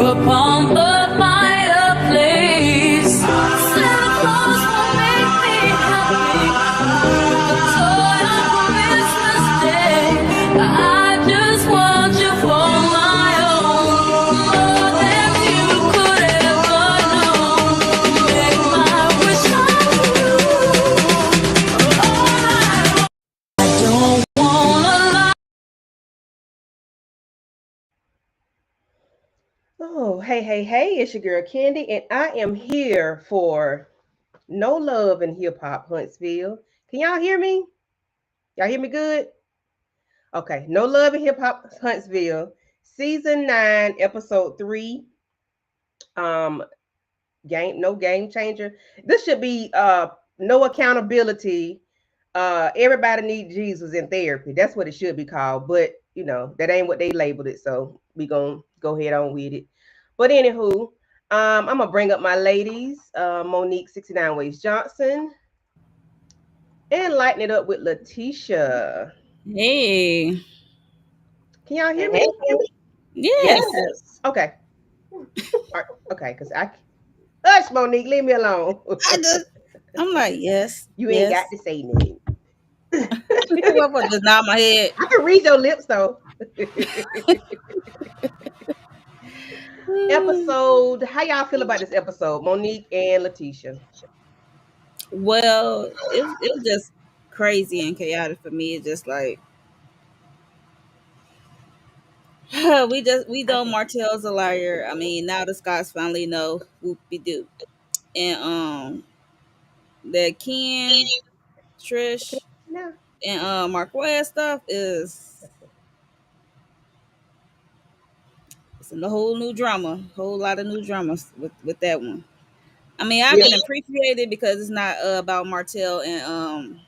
upon the fireplace. Santa Claus will make me happy. The toy on Christmas Day. I just want you for my own, more than you could ever know. Make my wish come true. I don't wanna lie. Oh, hey, it's your girl Candy, and I am here for No Love in Hip Hop Huntsville. Can y'all hear me? Y'all hear me good? Okay, No Love in Hip Hop Huntsville, Season 9, Episode 3. Um, no game changer. This should be no accountability. Everybody need Jesus in therapy. That's what it should be called. But that ain't what they labeled it. So we gonna go ahead on with it. But anywho, I'm gonna bring up my ladies, Monique 69 Ways Johnson, and lighten it up with Letitia. Hey. Can y'all hear me? Hey, Yes. yes. Okay. All right. Okay, because I hush, Monique, leave me alone. I'm like, yes. You ain't yes. got to say nothing. What just nod my head? I can read your lips though. Episode. How y'all feel about this episode, Monique and Letitia? Well, it was just crazy and chaotic for me. It's just like we know Martell's a liar. I mean, now the Scots finally know whoopie doo. And that Ken, Trish, No. and Marquez stuff is it's a whole new drama, whole lot of new dramas with that one. I mean, I Yeah. can appreciate it because it's not about Martell and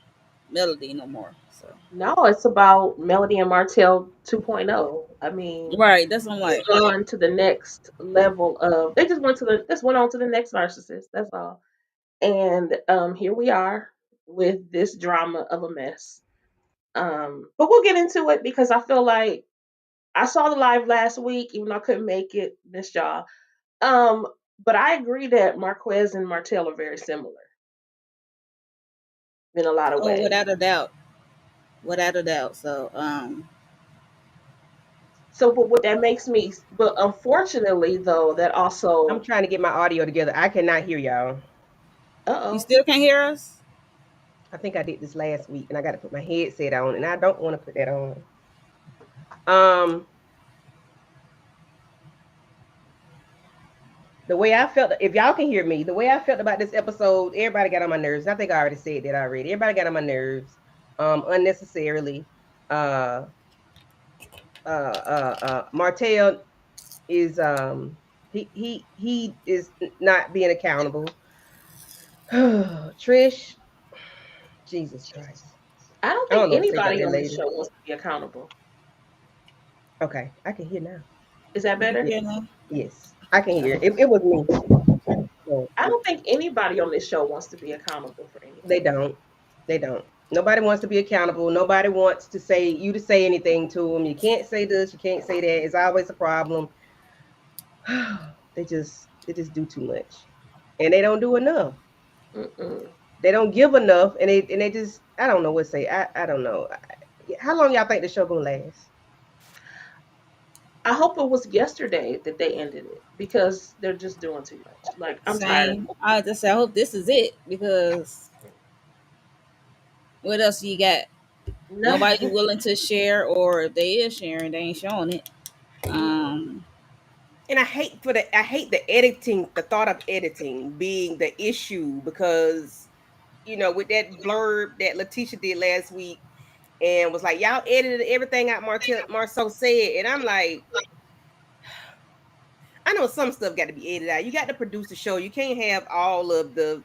Melody no more. So No, it's about Melody and Martell 2.0. I mean, right, that's what I'm they've like. gone to the next level of. They just went on to the next narcissist. That's all. And here we are with this drama of a mess. But we'll get into it because I feel like I saw the live last week, even though I couldn't make it. Miss y'all. Um, but I agree that Marquez and Martell are very similar in a lot of Oh, ways. without a doubt. So So, but what that makes me, but unfortunately, though, that I'm also, trying to get my audio together. I cannot hear y'all. you oh, still can't hear us. I think I did this last week, and I got to put my headset on, and I don't want to put that on. Um, the way I felt, if y'all can hear me, the way I felt about this episode, everybody got on my nerves. I think I already said that already. Everybody got on my nerves, unnecessarily. Uh, Martell is he is not being accountable. Trish, Jesus Christ. I don't I think don't know what to say about anybody that on this lady. show wants to be accountable. Okay, I can hear now. Is that You can better? hear now. Yes, I can hear. It was me. So, I don't think anybody on this show wants to be accountable for they anything. don't. They don't. Nobody wants to be accountable. Nobody wants to say anything to them. You can't say this. You can't say that. It's always a problem. They just do too much, and they don't do enough. Mm-mm. They don't give enough, and they just I don't know what to say. I don't know. How long y'all think the show gonna last? I hope it was yesterday that they ended it because they're just doing too much. Like, I'm tired of Same. I just say I hope this is it because what else you got? Nobody it. willing to share, or if they is sharing, they ain't showing it. Mm-mm. Um, And I hate the editing, the thought of editing being the issue because with that blurb that Letitia did last week and was like, y'all edited everything out Marceau said, and I'm like, I know some stuff got to be edited out. You got to produce the show. You can't have all of the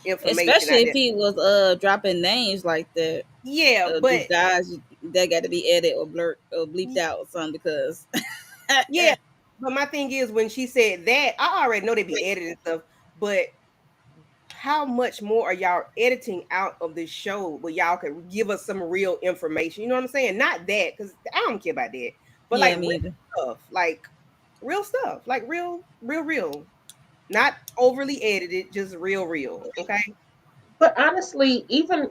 information especially out if there. he was dropping names like that. Yeah, These but guys that got to be edited or blurred or bleeped out or something because yeah, but my thing is when she said that, I already know they be editing stuff, but how much more are y'all editing out of this show where y'all could give us some real information? You know what I'm saying? Not that, because I don't care about that. But yeah, like me real either. stuff. Like real stuff, like real, not overly edited, just real. Okay. But honestly, even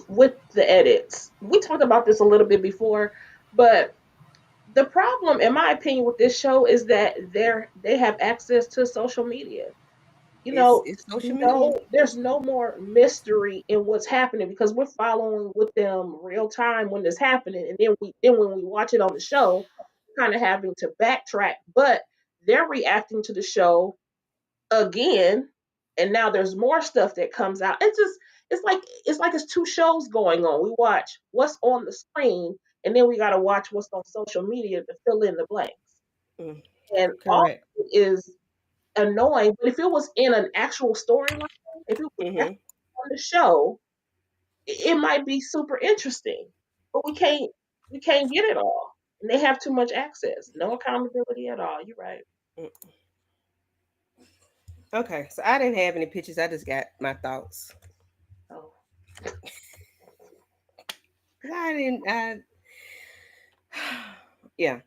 with the edits, we talked about this a little bit before, but the problem, in my opinion, with this show is that they have access to social media. You know, It's social media. no, there's no more mystery in what's happening because we're following with them real time when it's happening, and then when we watch it on the show, kind of having to backtrack. But they're reacting to the show again, and now there's more stuff that comes out. It's like it's two shows going on. We watch what's on the screen, and then we got to watch what's on social media to fill in the blanks. Mm, And all correct. of it is annoying. But if it was in an actual storyline, if it was Mm-hmm. actually on the show, it might be super interesting. But we can't get it all, and they have too much access. No accountability at all. You're right. Okay, so I didn't have any pictures. I just got my thoughts. Oh, 'Cause I didn't. Yeah.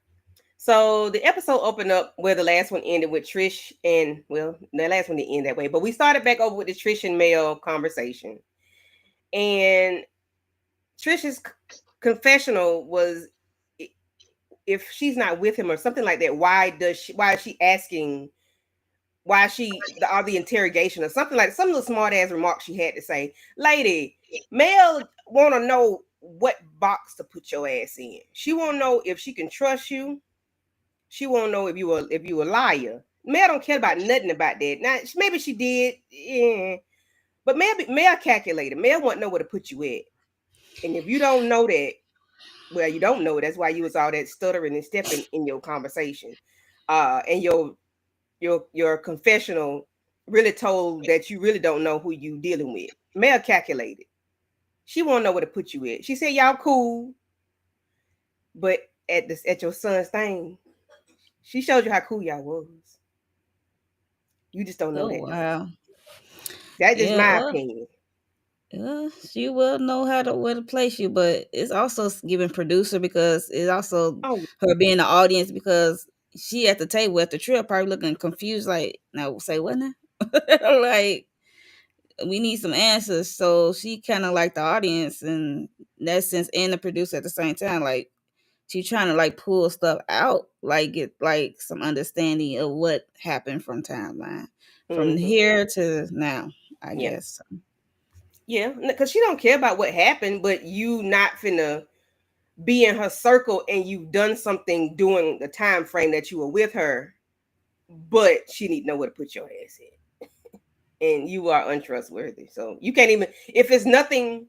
So the episode opened up where the last one ended with Trish and well, the last one didn't end that way, but we started back over with the Trish and Mel conversation, and Trish's confessional was if she's not with him or something like that. Why is she asking? Why she all the interrogation or something like some of the smart ass remarks she had to say, lady. Mel want to know what box to put your ass in. She want to know if she can trust you. She won't know if you a liar. Mel don't care about nothing about that. Now maybe she did, yeah. But Mel calculated. Mel want to know where to put you at. And if you don't know that, well, you don't know. That's why you was all that stuttering and stepping in your conversation. And your confessional really told that you really don't know who you dealing with. Mel calculated. She won't know where to put you at. She said y'all cool, but at your son's thing, she showed you how cool y'all was. You just don't know Oh that though. wow. That's just Yeah, my well, opinion. she will know how to where to place you, but it's also giving producer because it's also Oh, her being the audience because she at the table at the trip probably looking confused like now say what now? Like we need some answers. So she kind of like the audience in that sense and the producer at the same time. Like she trying to like pull stuff out, like get like some understanding of what happened from timeline from mm-hmm. here to now, I Yeah, guess. yeah. Because she don't care about what happened, but you not finna be in her circle and you done something during the time frame that you were with her. But she need to know where to put your ass in, and you are untrustworthy. So you can't even if it's nothing.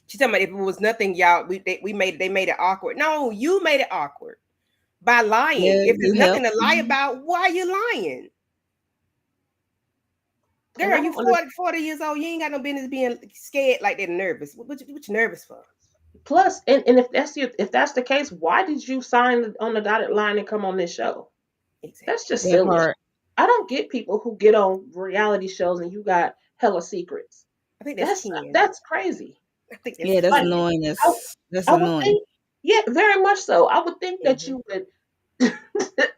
She's talking about if it was nothing, y'all. They made it awkward. No, you made it awkward by lying. Yeah, If you there's nothing help. to lie about, why are you lying? and Girl, I you don't understand. 40 years old. You ain't got no business being scared like that, nervous. What you nervous for? Plus, and if that's the case, why did you sign on the dotted line and come on this show? That's Exactly. just That silly. part. I don't get people who get on reality shows and you got hella secrets. I think that's That's Ken. that's crazy. I think that's Yeah, that's Like Ken. annoying. I, That's I would annoying. think, yeah, very much so. I would think that Mm-hmm. you would.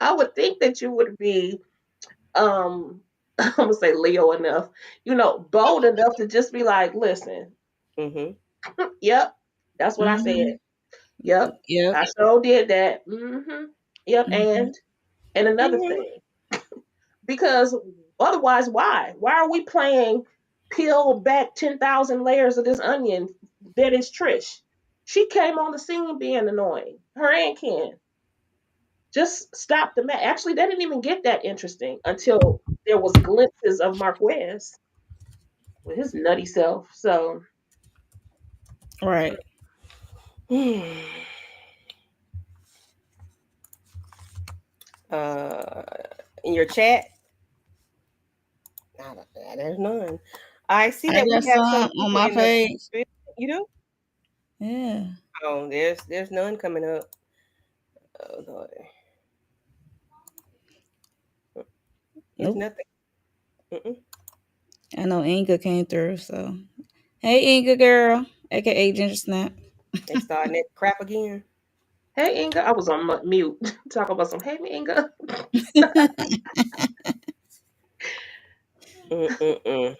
I would think that you would be I'm gonna say Leo enough, bold enough to just be like, listen, Mm-hmm. yep, that's what I said. Hmm. Yep, Yep. I sure did that. Yep, Hmm. and another Mm-hmm. thing, because otherwise, why? Why are we playing peel back 10,000 layers of this onion that is Trish? She came on the scene being annoying. Her and Ken just stopped the match. Actually, they didn't even get that interesting until there was glimpses of Marquez with his nutty self. So Right. uh, in your chat, there's none. I see I that got we have some some on people my in the. page. You know? Yeah. Oh, there's none coming up. Oh Lord, it's Nope. nothing. Mm-mm. I know Inga came through, so hey Inga girl, aka Ginger Snap. They starting that crap again. Hey Inga, I was on mute talking about some. Hey Inga. I'm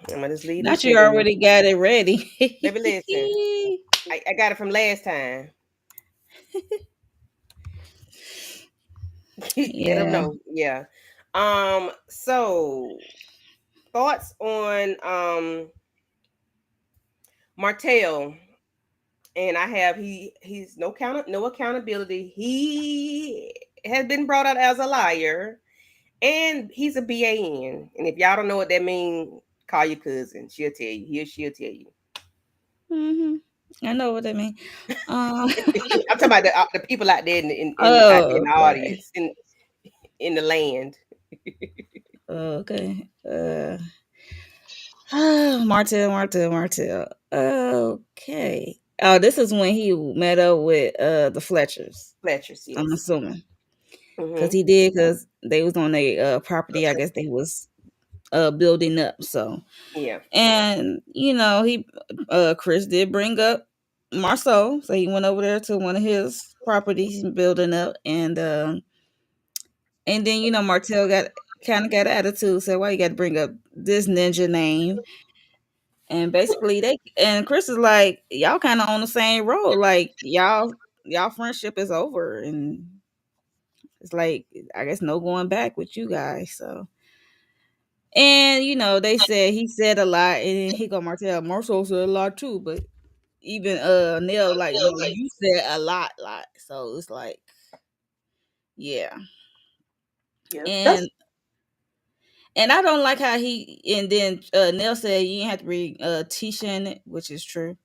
gonna just leave Not this you in here. already got it ready. Baby, listen. I got it from last time. Let them Yeah. know. Yeah. So thoughts on Martell. And I have he's no accountability. He has been brought out as a liar, and he's a BAN. And if y'all don't know what that means, call your cousin. She'll tell you. She'll tell you. Hmm. I know what I mean. Um. I'm talking about the people out there in Oh, the okay. audience in the land. Okay. Martell, Martell, Martell. Okay. Oh, this is when he met up with the Fletchers. Fletcher's, I'm yes. assuming because Mm-hmm. he did because they was on a property. I guess they was building up. So Yeah. and he Chris did bring up Marceau, so he went over there to one of his properties and building up, and then Martell got kind of got attitude, said why you got to bring up this ninja name. And basically, Chris is like, y'all kind of on the same road. Like y'all friendship is over, and it's like I guess no going back with you guys. So, and they said he said a lot, and he go Martell. Marcel said a lot too, but even Neil like no, you said a lot. So it's like yeah, Yeah, and that's and I don't like how he and then Neil said you didn't have to bring Tisha in it, which is true.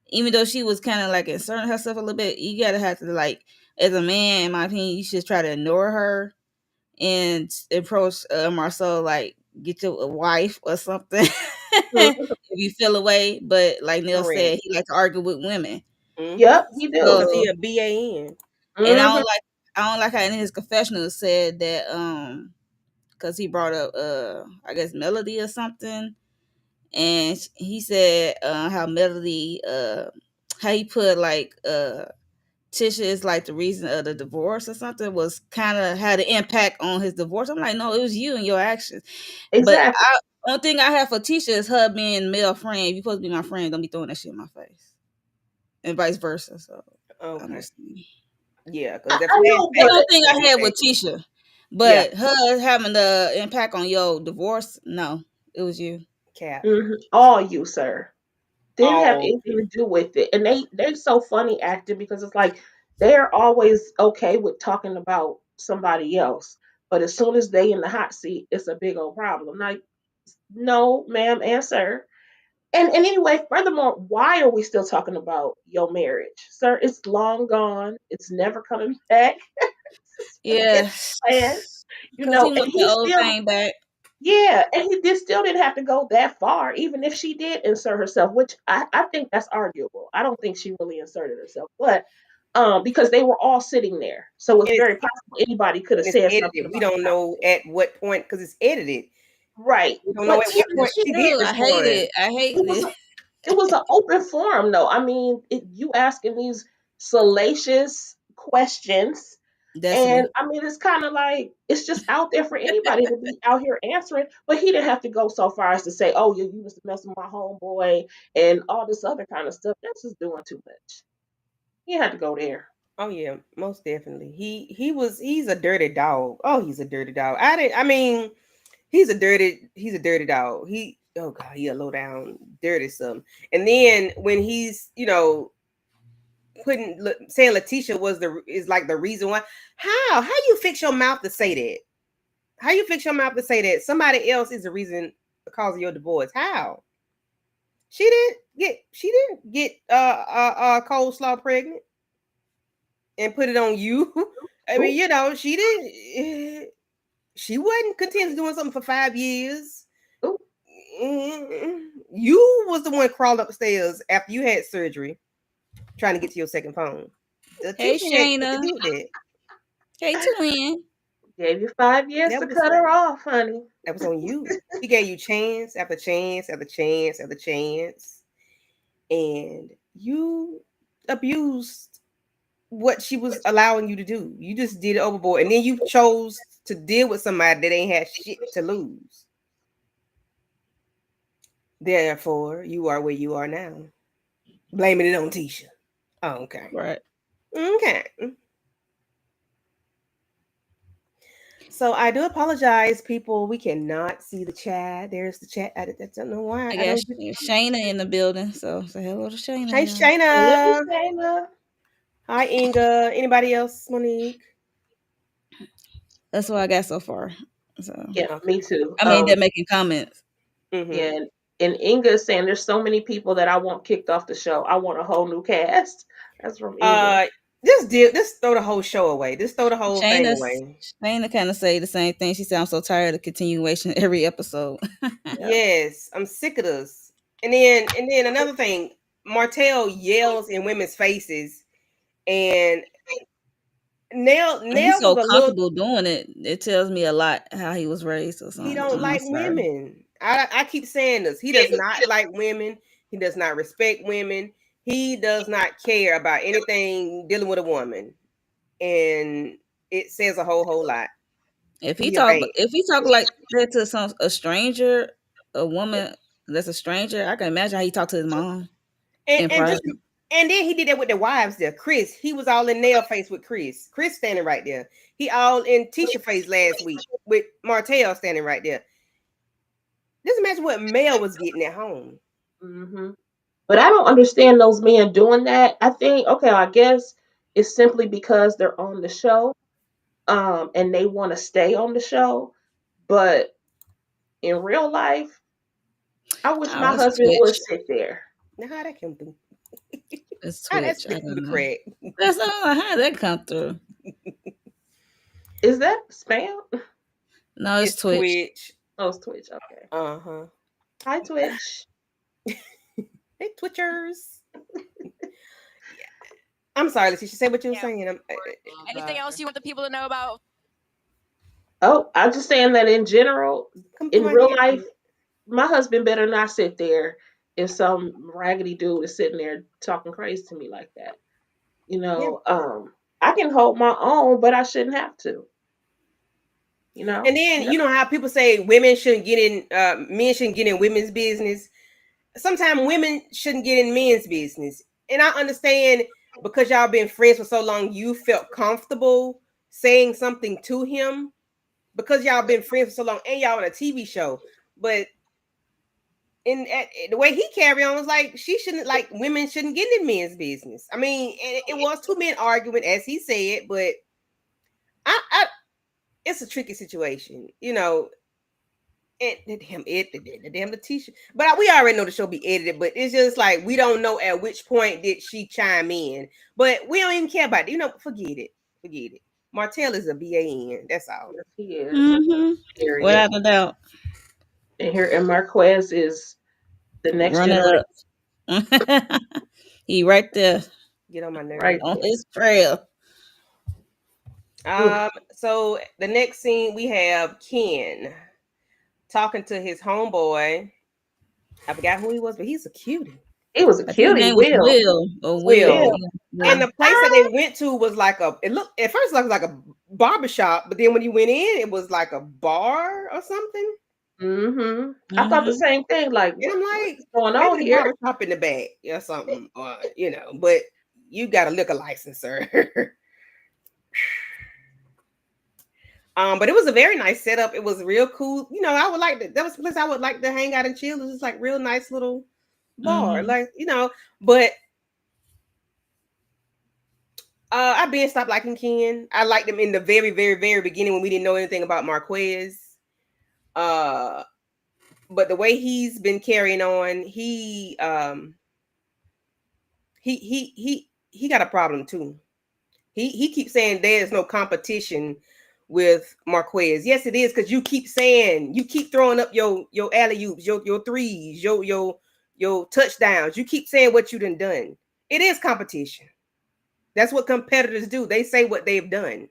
Even though she was kind of like inserting herself a little bit, you gotta have to like, as a man, in my opinion, you should try to ignore her and approach Marcel like get you a wife or something if mhm. you feel away. But like Neil Correct. said, he like to argue with women. Mm-hmm. Yep, he do. Cause he So a BAN. and Hmm. I don't like how in his confessional said that because he brought up I guess Melody or something, and he said how Melody how he put like Tisha is like the reason of the divorce or something, was kind of had an impact on his divorce. I'm like, no, it was you and your actions. But Exactly. only thing I have for Tisha is her being male friend. If you supposed to be my friend, don't be throwing that shit in my face, and vice versa. So I Okay. understand. Yeah, because that I know, That's flashback. the only but thing I had with Flashback. Tisha. Yeah. But her having the impact on your divorce, no, it was you. Cap. all you, sir. Didn't have All anything to do with it. And they're so funny acting because it's like they're always okay with talking about somebody else. But as soon as they in the hot seat, it's a big old problem. Like, no, ma'am and sir. And anyway, furthermore, why are we still talking about your marriage? Sir, it's long gone. It's never coming back. Forget Yeah, the plan. because he And want the he old still thing back. yeah, and he still didn't have to go that far, even if she did insert herself, which I think that's arguable. I don't think she really inserted herself, but because they were all sitting there, so it's and it's very possible anybody could have and it's said something edited. We about the don't know conversation. at what point because it's edited. Right, We don't know but at what even if point she she did Oh, I hate respond. it. I hate it was it. it was an open forum, though. I mean, you asking these salacious questions. And Destiny. I mean, it's kind of like it's just out there for anybody to be out here answering. But he didn't have to go so far as to say, "Oh, you was messing with my homeboy," and all this other kind of stuff. That's just doing too much. He had to go there. Oh yeah, most definitely. He's a dirty dog. Oh, he's a dirty dog. I mean, he's a dirty dog. Oh god, he a low down dirty something. And then when he's, saying Letitia is like the reason why. How you fix your mouth to say that? How you fix your mouth to say that somebody else is the reason, the cause of your divorce? How? She didn't get coleslaw pregnant and put it on you. I Ooh, mean, she didn't. She wasn't content doing something for 5 years. ooh, You was the one crawled upstairs after you had surgery, trying to get to your second phone. The Hey, teacher had nothing to Shayna. do with that. Hey, Twin. gave you 5 years That to was cut her off, honey. that was on you. He gave you chance after chance after chance after chance, and you abused. what she was allowing you to do. You just did it overboard, and then you chose to deal with somebody that ain't had shit to lose. Therefore, you are where you are now. Blaming it on Tisha. Oh, okay. Right. Okay. So I do apologize, people. We cannot see the chat. There's the chat. I don't know why. I I got don't. Shayna in the building, so say hello to Shayna, Hey, y'all. Hello, Shayna. Shayna. Hi, Inga. Anybody else, Monique? That's what I got so far. So Yeah, Okay. me too. I mean, they're making comments. Mm-hmm. Yeah, and Inga is saying there's so many people that I want kicked off the show. I want a whole new cast. That's from Inga. Uh, just throw the whole show away. Just throw the whole thing Shayna, away. Shayna kind of say the same thing. She said, "I'm so tired of continuation every episode." Yeah. Yes, I'm sick of this. And then another thing, Martell yells in women's faces, and And he's Nell was so a little. comfortable doing it. It tells me a lot how he was raised or He something. don't I'm like sorry. women. I keep saying this. He does not like women. He does not respect women. He does not care about anything dealing with a woman, and it says a whole lot. He a bait. If he talk like that to a stranger, a woman that's a stranger, I can imagine how he talked to his mom And in and private. just and then he did that with the wives there. Chris, he was all in nail face with Chris. Chris standing right there. He all in Tisha face last week with Martell standing right there. Just imagine what Mel was getting at home. Hmm. But I don't understand those men doing that. I think, okay, I guess it's simply because they're on the show, and they want to stay on the show. But in real life, I wish Oh, my it's husband would Twitch. sit there. Now how that come through? It's How that Twitch. I slip through the don't know. crack? That's not how that come through. Is that spam? No, it's It's Twitch. Twitch. Oh, it's Twitch. Okay. Uh-huh. Hi, Twitch. Hey, Twitchers. Yeah. I'm sorry, Letitia. Say what you were saying. Anything else you want the people to know about? Oh, I'm just saying that in general, Come to in my real head. life, my husband better not sit there if some raggedy dude is sitting there talking crazy to me like that. You Yeah. know, I can hold my own, but I shouldn't have to. You know, And then you know how people say women shouldn't get in men shouldn't get in women's business. Sometimes women shouldn't get in men's business. And I understand because y'all been friends for so long, you felt comfortable saying something to him because y'all been friends for so long and y'all on a TV show. But the way he carry on was like she shouldn't like women shouldn't get in men's business. I mean, it was two men arguing as he said, but I it's a tricky situation, you know. The damn Letitia. But we already know the show be edited, but it's just like we don't know at which point did she chime in. But we don't even care about it. You know, forget it. Forget it. Martell is a BAN. That's all. yes, he is. Mm-hmm. Period. Without a doubt. And here, and Marquez is the next Run it generation, up. He right there Get on my right nerves. on there. his trail. Oof. So the next scene we have Ken talking to his homeboy. I forgot who he was, but he's a cutie. He was a I think his cutie, name was Will. Will or Will. Will. Will. Yeah, And Will. the place that they went to was like it looked at first like a barbershop, but then when you went in, it was like a bar or something. Mm-hmm. I thought the Mm-hmm. same thing. Like, And I'm what like, is going maybe on the here? barber shop in the back or something, or you know, but you got a liquor license, sir. But it was a very nice setup. It was real cool. You know, I would like that was the place I would like to hang out and chill. It was just like real nice little bar. Mm-hmm. Like, you know, but I been stopped liking Ken. I liked him in the very, very, very beginning when we didn't know anything about Marquez. Uh but the way he's been carrying on, he got a problem too. He keeps saying there's no competition with Marquez. Yes, it is because you keep throwing up your alley oops, your threes, your touchdowns. You keep saying what you done. It is competition. That's what competitors do. They say what they've done.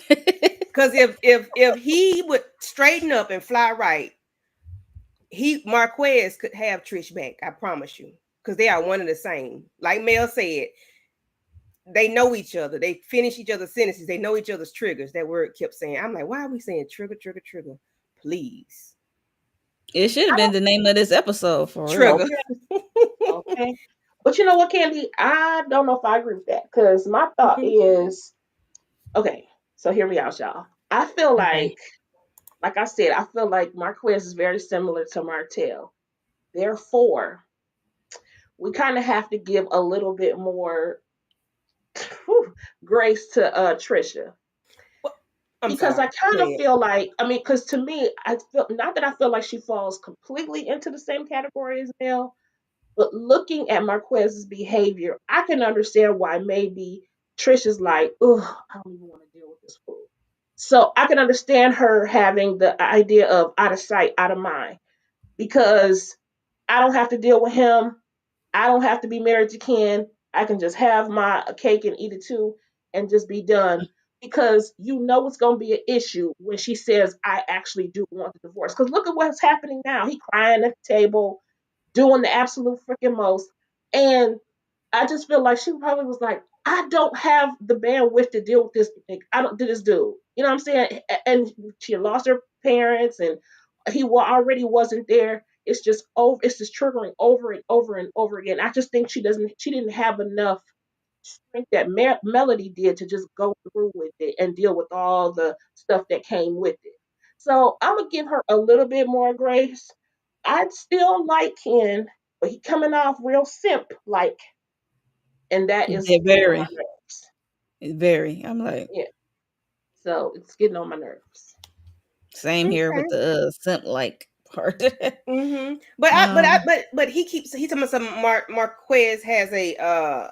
Because if he would straighten up and fly right, Marquez could have Trish back. I promise you, because they are one and the same. Like Mel said, they know each other. They finish each other's sentences. They know each other's triggers. That word kept saying. I'm like, why are we saying trigger, trigger, trigger? Please, It should have been the name of this episode for real. trigger. Okay, okay. But you know what, Candy? I don't know if I agree with that because my thought is okay. So hear me out, y'all. I feel Okay. like I said, I feel like Marquez is very similar to Martell. Therefore, we kind of have to give a little bit more grace to Trisha I'm because sorry. I kind Go of ahead. feel like because to me, I feel not that I feel like she falls completely into the same category as Mel, but looking at Marquez's behavior, I can understand why maybe Trisha's like, ugh, I don't even want to deal with this fool. So I can understand her having the idea of out of sight, out of mind, because I don't have to deal with him. I don't have to be married to Ken. I can just have my cake and eat it too and just be done. Because you know it's going to be an issue when she says, I actually do want the divorce. Because look at what's happening now. He crying at the table, doing the absolute freaking most. And I just feel like she probably was like, I don't have the bandwidth to deal with this. I don't do this dude. You know what I'm saying? And she lost her parents, and he already wasn't there. It's just over. It's just triggering over and over and over again. I just think she doesn't. She didn't have enough strength that Melody did to just go through with it and deal with all the stuff that came with it. So I'm gonna give her a little bit more grace. I'd still like Ken, but he coming off real simp like, and that is Yeah, getting on my very, nerves. very. I'm like, Yeah, so it's getting on my nerves. same here with Okay. the simp like part. um, But he's talking about some Marquez has a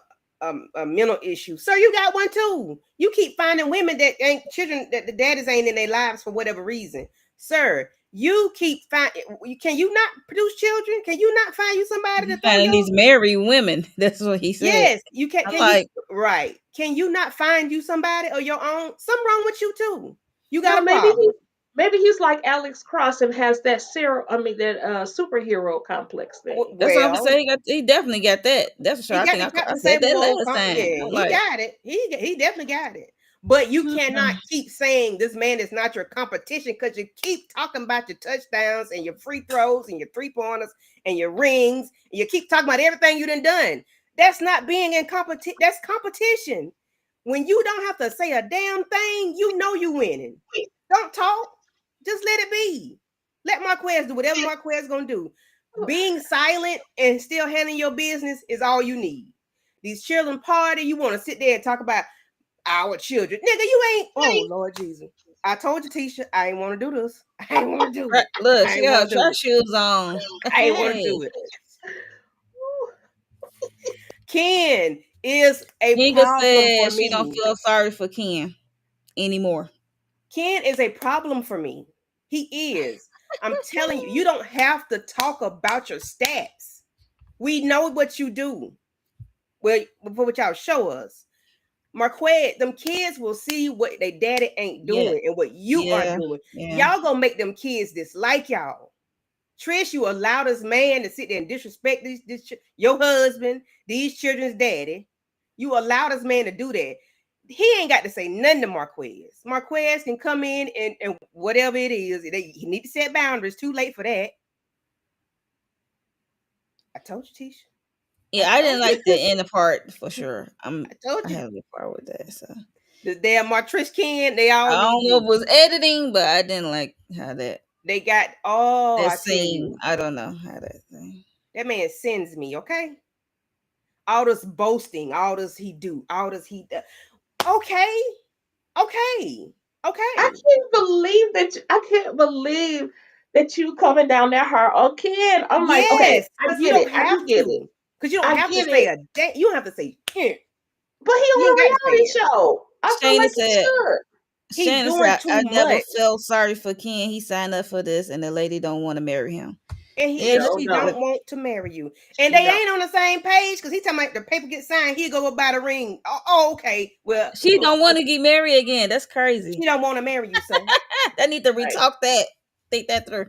mental issue. So you got one too. You keep finding women that ain't children that the daddies ain't in their lives for whatever reason, sir. You keep finding. Can you not produce children? Can you not find you somebody to he throw finding your? these married women. That's what he said. Yes, you can. I'm Can you like, right? Can you not find you somebody of your own? Something wrong with you too. You got No, a problem. maybe he's like Alex Cross and has that that superhero complex thing. that's what I'm Well, saying. He definitely got that. That's for sure. he I got think the I Captain said Save a that World. last time. Yeah, I'm he like, got it. He definitely got it. But you cannot keep saying this man is not your competition because you keep talking about your touchdowns and your free throws and your 3-pointers and your rings. And you keep talking about everything you done. That's not being in competition. That's competition. When you don't have to say a damn thing, you know you winning. Don't talk. Just let it be. Let Marquez do whatever Marquez gonna do. Being silent and still handling your business is all you need. These children party, you want to sit there and talk about our children. Nigga, you ain't. Oh, Lord Jesus. I told you, Tisha, I ain't want to do this. I ain't want to do it. look, I she ain't got her want to do track it. shoes on. I ain't want to Hey, do it. Ken is a Kinga problem for said she don't me. feel sorry for Ken anymore. Ken is a problem for me. He is. I'm telling you, you don't have to talk about your stats. We know what you do. Well, before what y'all show us. Marquette, them kids will see what their daddy ain't Yeah, doing and what you are yeah, doing. yeah. Y'all gonna make them kids dislike y'all. Trish, you allowed this man to sit there and disrespect your husband, these children's daddy. You allowed this man to do that. He ain't got to say nothing to Marquez. Marquez can come in and whatever it is, he need to set boundaries. Too late for that. I told you, Tisha. I Yeah, I told didn't like the you. end part for sure. I told I you. have a part with that. So The damn Martrish Ken, they all I need don't know if you. it was editing, but I didn't like how They got, oh, that I tell scene. you, I don't know how that thing. that man sends me, okay? All this boasting, all this he do, all this he do. Okay, okay, I okay. can't believe that. I can't believe that you coming down that hard on Ken. I'm like, okay, Yes, I because you get don't it. I have do get it. to. Because you don't I have to get say it. a day. You don't have to say, But he you on ain't a got to say reality it. show. I feel Shayna like he said. should. He's Shannon doing said, too I never much. felt sorry for Ken. He signed up for this, and the lady don't want to marry him. And She Yeah, sure she don't. don't want to marry you. And She they don't. ain't on the same page because he talking about the paper get signed, he'll go buy the ring. Oh, okay. Well, she don't want to get married again. That's she crazy. don't want to marry you, sir. They need to Right. retalk that. Think that through.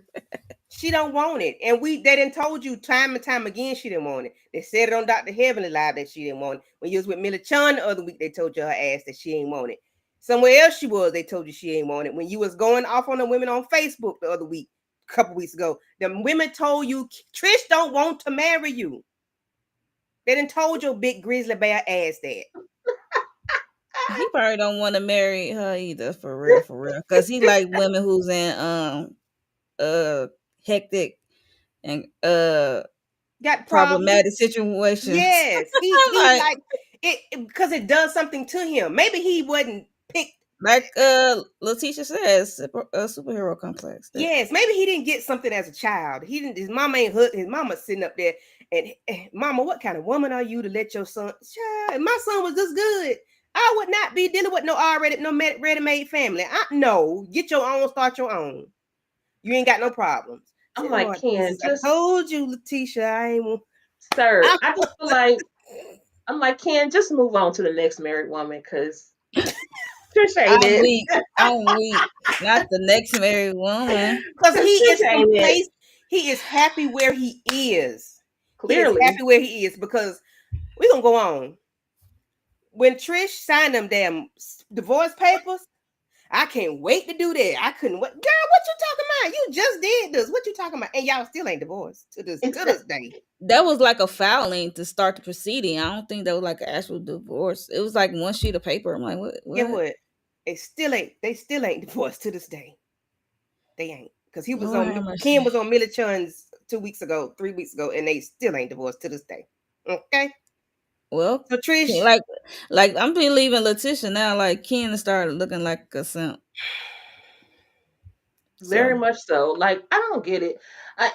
She don't want it. And they done told you time and time again she didn't want it. They said it on Dr. Heavenly Live that she didn't want it. When you was with Millie Chun the other week, they told you her ass that she ain't want it. Somewhere else she was, they told you she ain't want it. When you was going off on the women on Facebook the other week, a couple weeks ago, the women told you Trish don't want to marry you. They done told your big grizzly bear ass that. He probably don't want to marry her either, for real. Cause he like women who's in uh hectic and Got problems. problematic situations. Yes. I'm He like like it because it does something to him. Maybe he wasn't picked. Letitia says, a superhero complex. That Yes, maybe he didn't get something as a child. He didn't. His mama ain't hooked. His mama sitting up there and, Mama, what kind of woman are you to let your son? Child, if my son was this good, I would not be dealing with ready-made family. No, get your own, start your own. You ain't got no problems. I'm like, Lord Ken, Jesus, I just told you, Letitia, I ain't. sir. I just feel like I'm like, Ken, just move on to the next married woman because Trish ain't I'm it. weak. I'm weak. Not the next married woman. Because he Because is Trish ain't it. complacent. He is happy where he is. He is Clearly. happy where he is because we're gonna go on. When Trish signed them damn divorce papers, I can't wait to do that. I couldn't wait. Girl, what you talking about? You just did this. What you talking about? And y'all still ain't divorced to this day. That was like a filing to start the proceeding. I don't think that was like an actual divorce. It was like one sheet of paper. I'm like, what? Get What? what? They still ain't divorced to this day. They ain't. Because he was Lord on have Ken mercy. was on Millie Chun's 2 weeks ago, 3 weeks ago, and they still ain't divorced to this day. Okay. Well, So Trish, like I'm believing Letitia now. Like Ken started looking like a simp. Very So much so. Like, I don't get it.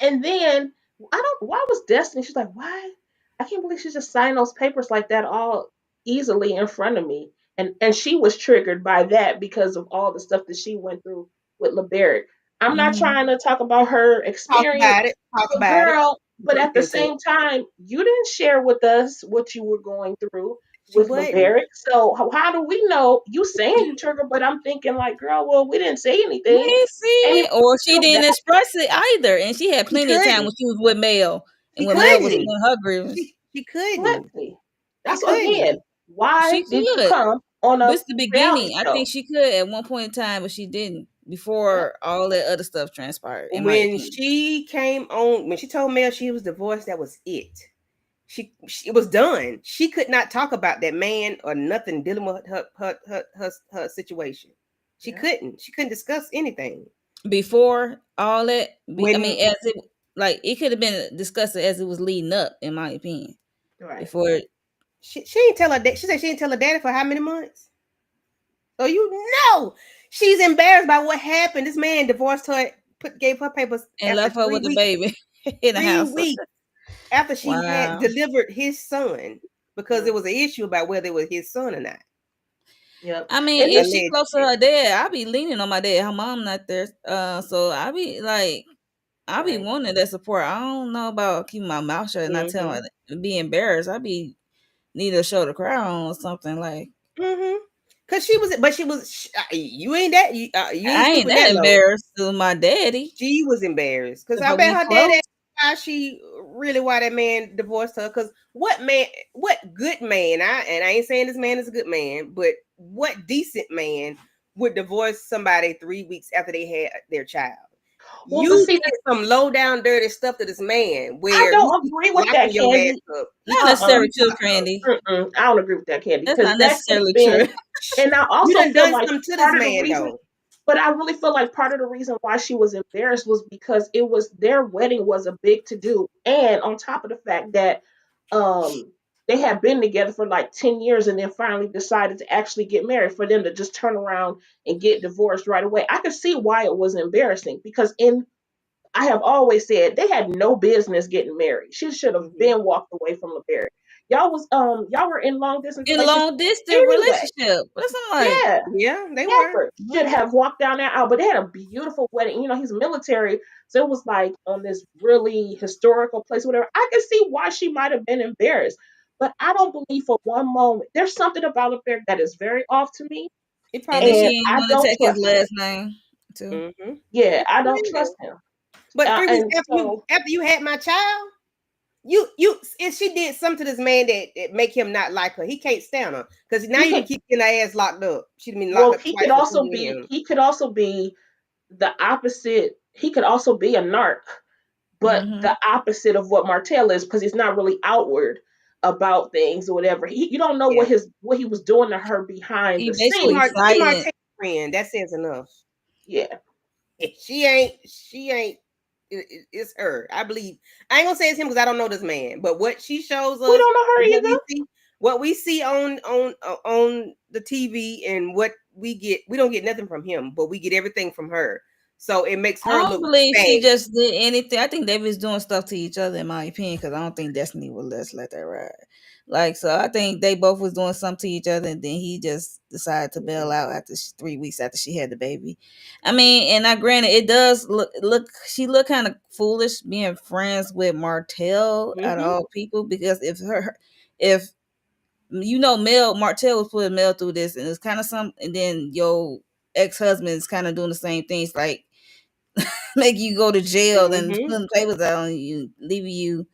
And then I don't. Why was Destiny? She's like, why? I can't believe she just signed those papers like that all easily in front of me. And she was triggered by that because of all the stuff that she went through with LeBeric. I'm not mhm. trying to talk about her talk experience, about it. Talk but about it. girl, but Don't at the feel good. same time, you didn't share with us what you were going through She with wasn't. LeBeric. So how do we know you saying you triggered? But I'm thinking like, girl, well, we didn't say We anything. ain't And see if it, or she feel didn't bad. express it either. And she had She plenty of time couldn't. when she was with Mel, and She when Mel was couldn't. doing her grievance. She couldn't. Exactly. She That's couldn't. again. Why She did you could. come on a This the reality beginning. I show? think she could at one point in time, but she didn't Yep. before all that other stuff transpired. In my When opinion, she came on, when she told Mel she was divorced, that was it. It was done. She could not talk about that man or nothing dealing with her situation. She Yep. couldn't. She couldn't discuss anything. before all that, I When mean, as it like it could have been discussed as it was leading up. In my opinion, Right. before she didn't tell her dad, she said she didn't tell her daddy for how many months? So she's embarrassed by what happened. This man divorced her, gave her papers and after left her three with the weeks. baby in the Three house. weeks after she had Wow. delivered his son, because there Yep. was an issue about whether it was his son or not. Yep. I And mean, then, if she close to Allegedly. her dad, I be leaning on my dad. Her mom not there, so I be like, I be right. wanting that support. I don't know about keeping my mouth shut and not Mm-hmm. telling, be embarrassed. I be need a show to cry on or something like. Mm-hmm. Cause you ain't that you ain't I ain't stooping that that low. embarrassed to my daddy. She was embarrassed because I But bet we her dad close. asked why that man divorced her. Because what good man? I ain't saying this man is a good man, but what decent man would divorce somebody 3 weeks after they had their child? well, but You see, did some low down dirty stuff to this man I where don't he agree with that, locking your ass Candy. up. He Not keep Uh-uh. necessarily you true, locked up. Candy. I don't agree with that, Candy, That's because not that could have necessarily been. true. And I You also done feel done like something to this part of the man reason, though. but I really feel like part of the reason why she was embarrassed was because it was their wedding was a big to do, and on top of the fact that they had been together for like 10 years and then finally decided to actually get married, for them to just turn around and get divorced right away. I could see why it was embarrassing because in I have always said they had no business getting married. She should have Hmm. been walked away from LeBerry. Y'all were in long distance In relationship long distance anyway. relationship. That's I'm like, Yeah, Yeah, they were. never should what? have walked down that aisle. But they had a beautiful wedding. You know, he's military, so it was like on this really historical place, whatever. I can see why she might have been embarrassed, but I don't believe for one moment there's something about LeBerry that is very off to me, It And then probably she and ain't I want to don't take his trust him. last name too. is. Hmm. Yeah, It I don't probably is. trust him. But 3 weeks And after so you had my child, if she did something to this man that make him not like her, he can't stand her because now he you can could, keep getting her ass locked up. She's been locked well, up twice for cheating with him. he could also be the opposite. He could also be a narc, but Mm-hmm. the opposite of what Martell is, because he's not really outward about things or whatever. You don't know Yeah, what he was doing to her behind He the basically scenes. She my silent. friend. That says enough. Yeah, She ain't. It's her. I believe. I ain't gonna say it's him because I don't know this man. But what she shows we us, don't know her either. what we see on the TV, and what we get, we don't get nothing from him, but we get everything from her. So it makes I her don't look believe bad. she just did anything. I think they was doing stuff to each other, in my opinion, because I don't think Destiny would let that ride. Like, so I think they both was doing something to each other, and then he just decided to bail out after 3 weeks after she had the baby. I mean, and I granted it does look she looked kind of foolish being friends with Martell out of Mm-hmm. all people, because if Mel Martell was putting Mel through this, and it's kind of some, and then your ex husband is kind of doing the same things, like make you go to jail and Mm-hmm. putting papers out on you, leaving you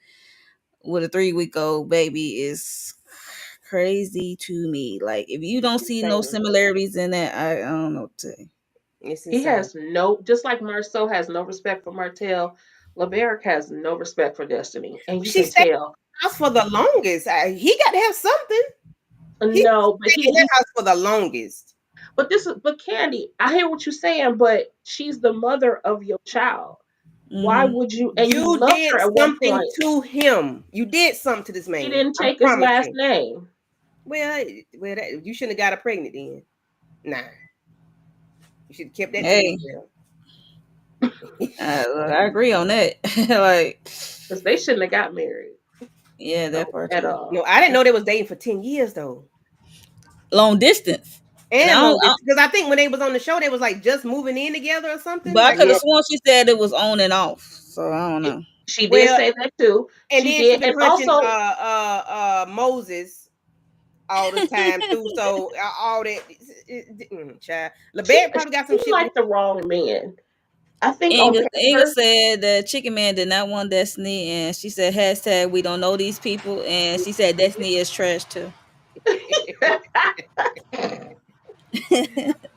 with a 3 week old baby is crazy to me. Like, if you don't It's see no insane. similarities in that, I don't know what to say. It's He insane. has no, just like Marceau has no respect for Martell, LeBeric has no respect for Destiny, and you She can stayed in tell. the house for the longest. He got to have something. He No, but stayed in that he's house for the longest. but this is but Candy, I hear what you're saying, but she's the mother of your child. Why Mm-hmm. would you? And you You loved her did at one something point. to him. You did something to this She man. didn't I take his promise last you. name. Well, you shouldn't have got her pregnant then. Nah, you should have kept that to Hey, yourself. I agree on that. Like, Because they shouldn't have got married. yeah, that No, part at too. No, all. I didn't know they was dating for 10 years though, Long distance, and and long distance. Because I think when they was on the show, they was like just moving in together or something. but I Like, could have Yeah, sworn she said it was on and off. So I don't yeah, know. she did well, say that too. and She then she did, been and punching also Moses all this time too. So all that, child. she LeBert probably got some seemed shit with. like the wrong man. I think on Inga paper, said that Chicken Man did not want Destiny, and she said hashtag we don't know these people, and she said Destiny is trash too.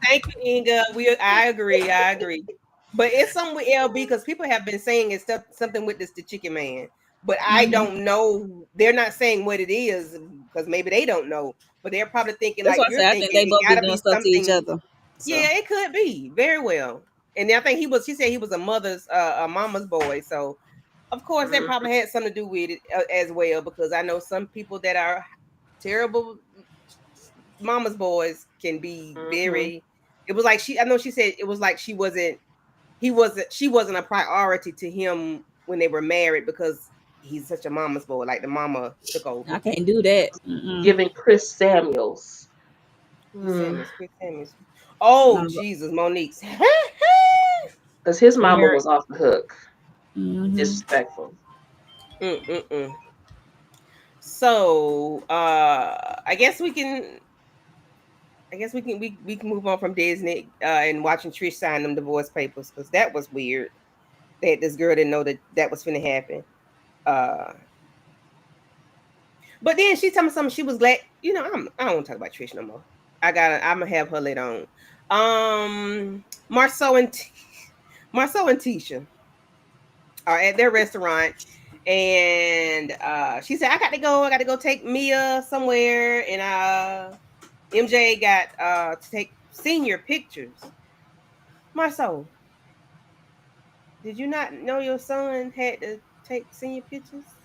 Thank you, Inga. I agree. I agree. But it's something with LB because people have been saying it's something with the chicken man. But I Mhm. don't know. They're not saying what it is because maybe they don't know. But they're probably thinking That's like why I you're said I think thinking. they It both be gotta doing be stuff to each something. other. So Yeah, it could be very well. And I think he was. She said he was a mama's boy. So of course that mm, probably had something to do with it as well. Because I know some people that are terrible mama's boys can be mhm. very. It was like she. I know she said it was like she wasn't. He wasn't. She wasn't a priority to him when they were married because he's such a mama's boy. Like the mama took I over. can't do that. Mm-mm. Giving Chris Samuels. Chris Hmm. Samuels. Chris Samuels. Oh No, Jesus, Monique's. Because his mama very. was off the hook. Mm-hmm. Disrespectful. Mm-mm-mm. So I guess we can. I guess we can move on from Disney and watching Trish sign them divorce papers because that was weird. That this girl didn't know that was finna happen. Uh, but then she told me something. She was glad. I don't want to talk about Trish no more. I'm gonna have her later on. Marceau and Marceau and Tisha are at their restaurant, and she said, I got to go. I got to go take Mia somewhere, and MJ got to take senior pictures. Marceau, did you not know your son had to take senior pictures?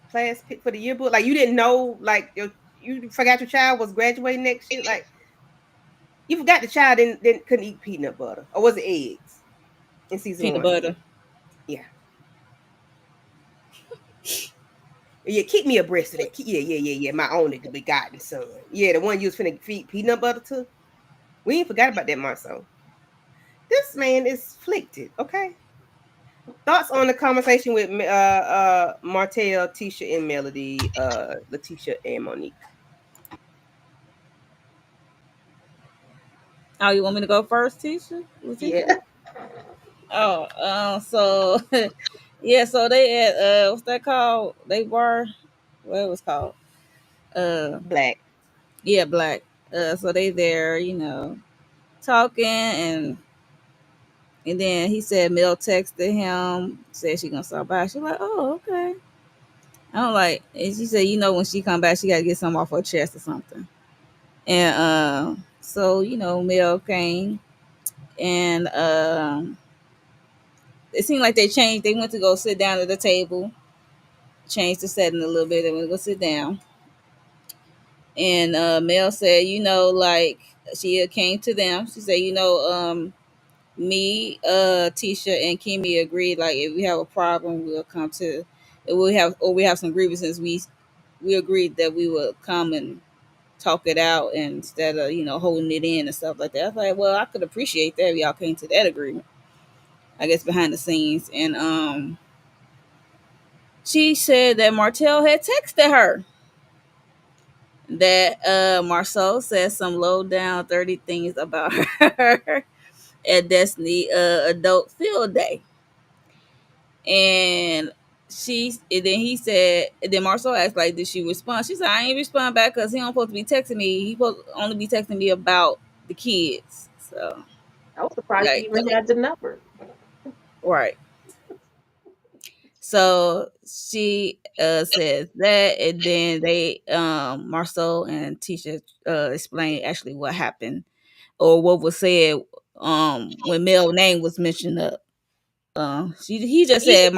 Class pick for the yearbook? Like you didn't know, like you forgot your child was graduating next year? Like you forgot the child didn't couldn't eat peanut butter. Or was it eggs in season Peanut one? butter. Yeah. Yeah, keep me abreast of that. Yeah. My only begotten son. Yeah, the one you was finna feed peanut butter to. We ain't forgot about that, Marcel. This man is afflicted, okay? Thoughts on the conversation with Martell, Tisha, and Melody, Letitia, and Monique. Oh, you want me to go first, Tisha? Yeah. Letitia? Oh, so yeah, so they at what's that called? They bar, what it was called? Uh, Black. yeah, Black. So they there, talking, and then he said Mel texted him, said she gonna stop by. She's like, oh, okay. I'm like, and she said, when she come back, she gotta get something off her chest or something. And so Mel came, and it seemed like they changed. They went to go sit down at the table, changed the setting a little bit. They went to go sit down, and Mel said, like she came to them. She said, me, Tisha, and Kimmy agreed. Like, if we have a problem, we'll come to. We have some grievances. We agreed that we would come and talk it out instead of holding it in and stuff like that. I was like, well, I could appreciate that if y'all came to that agreement. I guess behind the scenes, and she said that Martell had texted her that Marceau said some low down 30 things about her at Destiny adult field day. And then he said, and then Marceau asked, like, did she respond? She said, I ain't respond back because he don't supposed to be texting me. He supposed to only be texting me about the kids. So, I was surprised she like, even had the number. right. So she says that, and then they Marceau and Tisha explained actually what happened or what was said when Mel name was mentioned up. He just He, said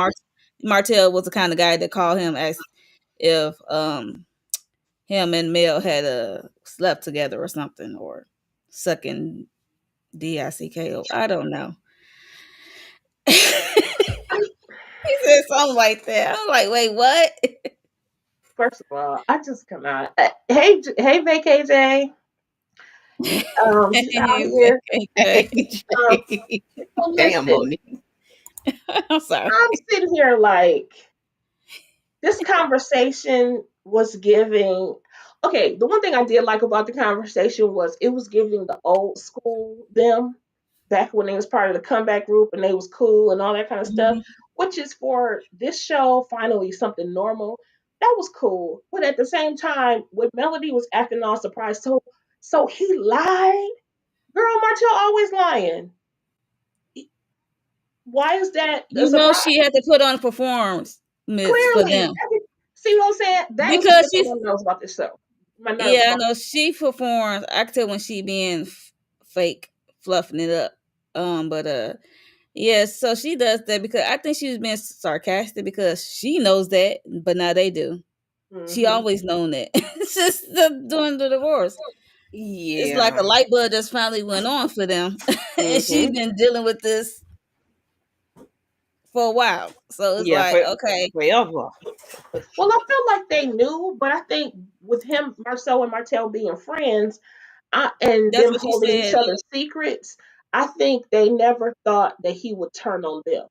Martell was the kind of guy that called him, asked if him and Mel had slept together or something, or sucking dick. I don't know. He said something like that. I'm like, wait, what? first of all, I just come out. Hey, VKJ. Just out here. Um, so Damn, listen, Monique. I'm sorry. I'm sitting here like this conversation was giving. Okay, the one thing I did like about the conversation was it was giving the old school them back when they was part of the comeback group and they was cool and all that kind of stuff, Mhm. which is for this show finally something normal. That was cool, but at the same time, when Melody was acting all surprised, so he lied. Girl, Martell always lying. Why is that a surprise? She had to put on a performance for Clearly, them see what I'm saying? That was the because one thing she's, I noticed about this show. My nerves yeah, I brought. know she performs. I can tell when she being fake, fluffing it up. But yeah, so she does that because I think she was being sarcastic because she knows that, but now they do. She Hmm. always known that. It's just during the divorce. It's like a Yeah. light bulb just finally went on for them, and she's Mm-hmm. been dealing with this for a while. So it's Yeah, like, okay, forever. Well, I feel like they knew, but I think with him, Marcel and Martel being friends, and that's them what she holding each said. other's secrets, I think they never thought that he would turn on them.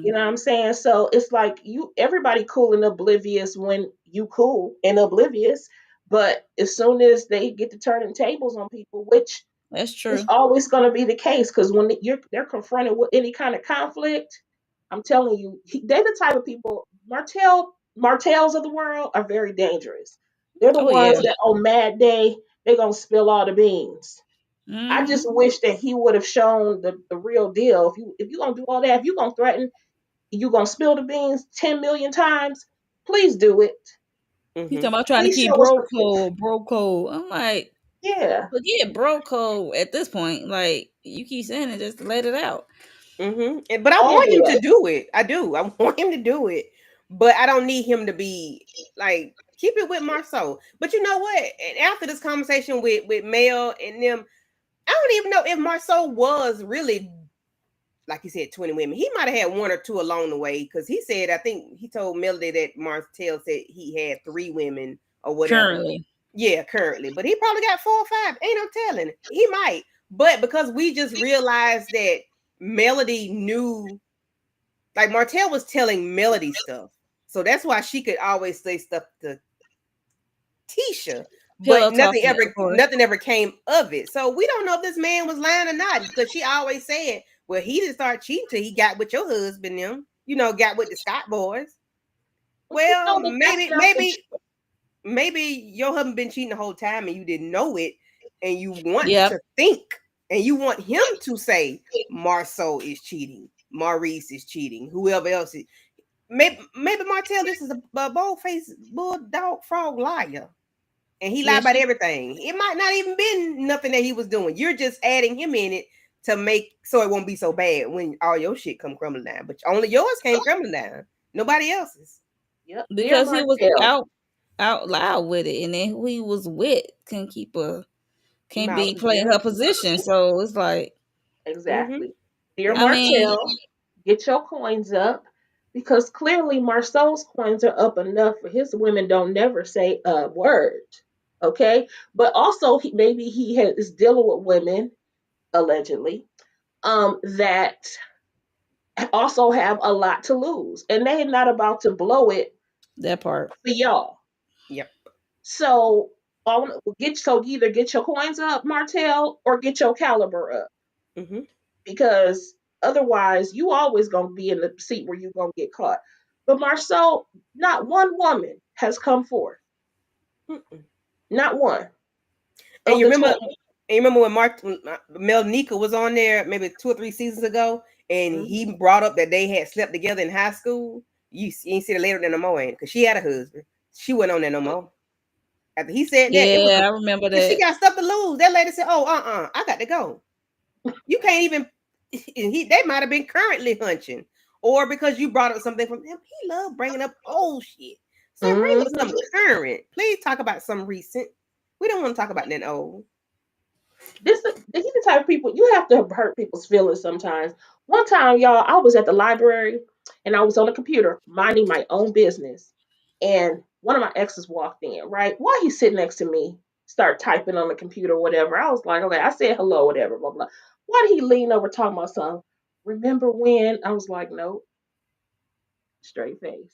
You Mm, know what I'm saying? So it's like everybody cool and oblivious when you cool and oblivious, but as soon as they get to turning tables on people, which that's is true. always going to be the case, because when they're confronted with any kind of conflict, I'm telling you, they're the type of people. Martels of the world are very dangerous. They're the Oh ones yeah. that on mad day they're gonna spill all the beans. I just Hmm. wish that he would have shown the real deal. If you gonna do all that, if you gonna threaten, you gonna spill the beans 10 million times, please do it. He's Mm-hmm. talking about trying to Please keep show us bro the proof. code, bro code. I'm like, Yeah. forget bro code at this point. Like, you keep saying it, just let it out. Mm-hmm. But I All want the him way. to do it. I do. I want him to do it. But I don't need him to be like keep it with Marceau. But you know what? And after this conversation with Mel and them, I don't even know if Marceau was really, like you said, 20 women. He might have had one or two along the way because he said, I think he told Melody that Martell said he had 3 women or whatever. Currently. Yeah, currently. But he probably got 4 or 5. Ain't no telling. He might. But because we just realized that Melody knew, like Martell was telling Melody stuff. So that's why she could always say stuff to Tisha, but Pillow talking, of course. nothing ever came of it. So we don't know if this man was lying or not because she always said Well, he didn't start cheating till he got with your husband, them. Got with the Scott boys. But you Well, know that that's maybe, not the maybe, maybe your husband been cheating the whole time and you didn't know it, and you want Yep. to think, and you want him to say Marceau is cheating, Maurice is cheating, whoever else is. Maybe Martell, this is a bold-faced bulldog frog liar, and he lied yes, about everything. It might not even been nothing that he was doing. You're just adding him in it to make so it won't be so bad when all your shit come crumbling down. But only yours came crumbling down. Nobody else's. yep, dear Because he was Martell. out loud with it, and then who he was with can't Mouth be to playing shut. her position. So it's like, Mm-hmm. Exactly. Dear I mean, Martell, get your coins up because clearly Marceau's coins are up enough for his women don't never say a word. Okay? But also maybe is dealing with women, allegedly, that also have a lot to lose. And they're not about to blow it that part. for y'all. Yep. So either get your coins up, Martell, or get your caliber up. Mm-hmm. Because otherwise you always gonna be in the seat where you're gonna get caught. But Marceau, not one woman has come forth. Mm-mm. Not one And of you the remember, 20. when Mel Nika was on there maybe 2 or 3 seasons ago, and Mhm. he brought up that they had slept together in high school. You ain't see it later than no more, because she had a husband. She went on there no more. After he said that, it was Yeah, I remember and she that. got stuff to lose. That lady said, "Oh, I got to go." You can't even. They might have been currently hunching, or because you brought up something from him. He loved bringing up old shit. So bring up Mhm. some current. Please talk about some recent. We don't want to talk about that old. He's the type of people you have to hurt people's feelings sometimes. One time, y'all, I was at the library and I was on the computer minding my own business, and one of my exes walked in. Right while he's sitting next to me, start typing on the computer, or whatever. I was like, okay, I said hello, whatever, blah blah. Why did he lean over talking about something? Remember when? I was like, nope, straight face.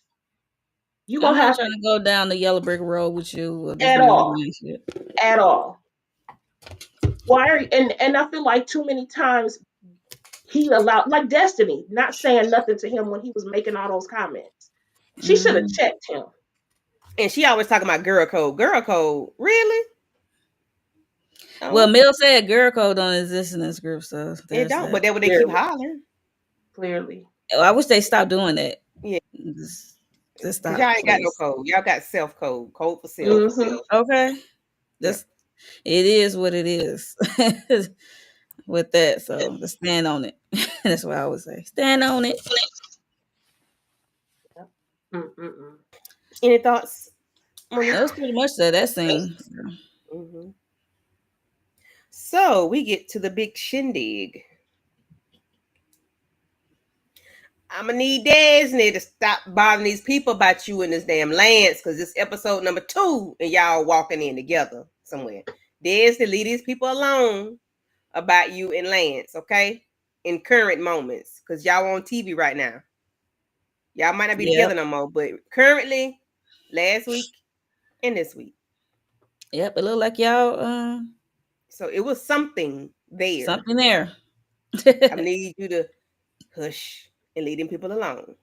You I'm gonna not have trying to go down the yellow brick road with you with this at man all, relationship. at all. Why are you, and I feel like too many times he allowed, like Destiny, not saying nothing to him when he was making all those comments. She should have Hmm. checked him And she always talking about girl code. Girl code, really? Well, Oh, Mill said girl code don't exist in this group, so it there's don't. But that. that what they keep clearly. hollering. Clearly. I wish they stopped doing that. Yeah, Just, just because y'all stop, ain't got no please. code. Y'all got self code. Code for self. Mm-hmm. Okay, Yeah. that's it is what it is with that. So just stand on it. That's what I would say. Stand on it. Yep. Mm-mm-mm. Any thoughts, Monique? That was pretty much that scene. Mm-hmm. So we get to the big shindig. I'm gonna need Disney to stop bothering these people about you and this damn Lance, because this episode number 2, and y'all walking in together somewhere. Disney, leave these people alone about you and Lance, okay? In current moments, because y'all on TV right now. Y'all might not be together Yep. no more, but currently, last week and this week. Yep. It looked like y'all So it was something there. something there. I need you to hush and leave them people alone.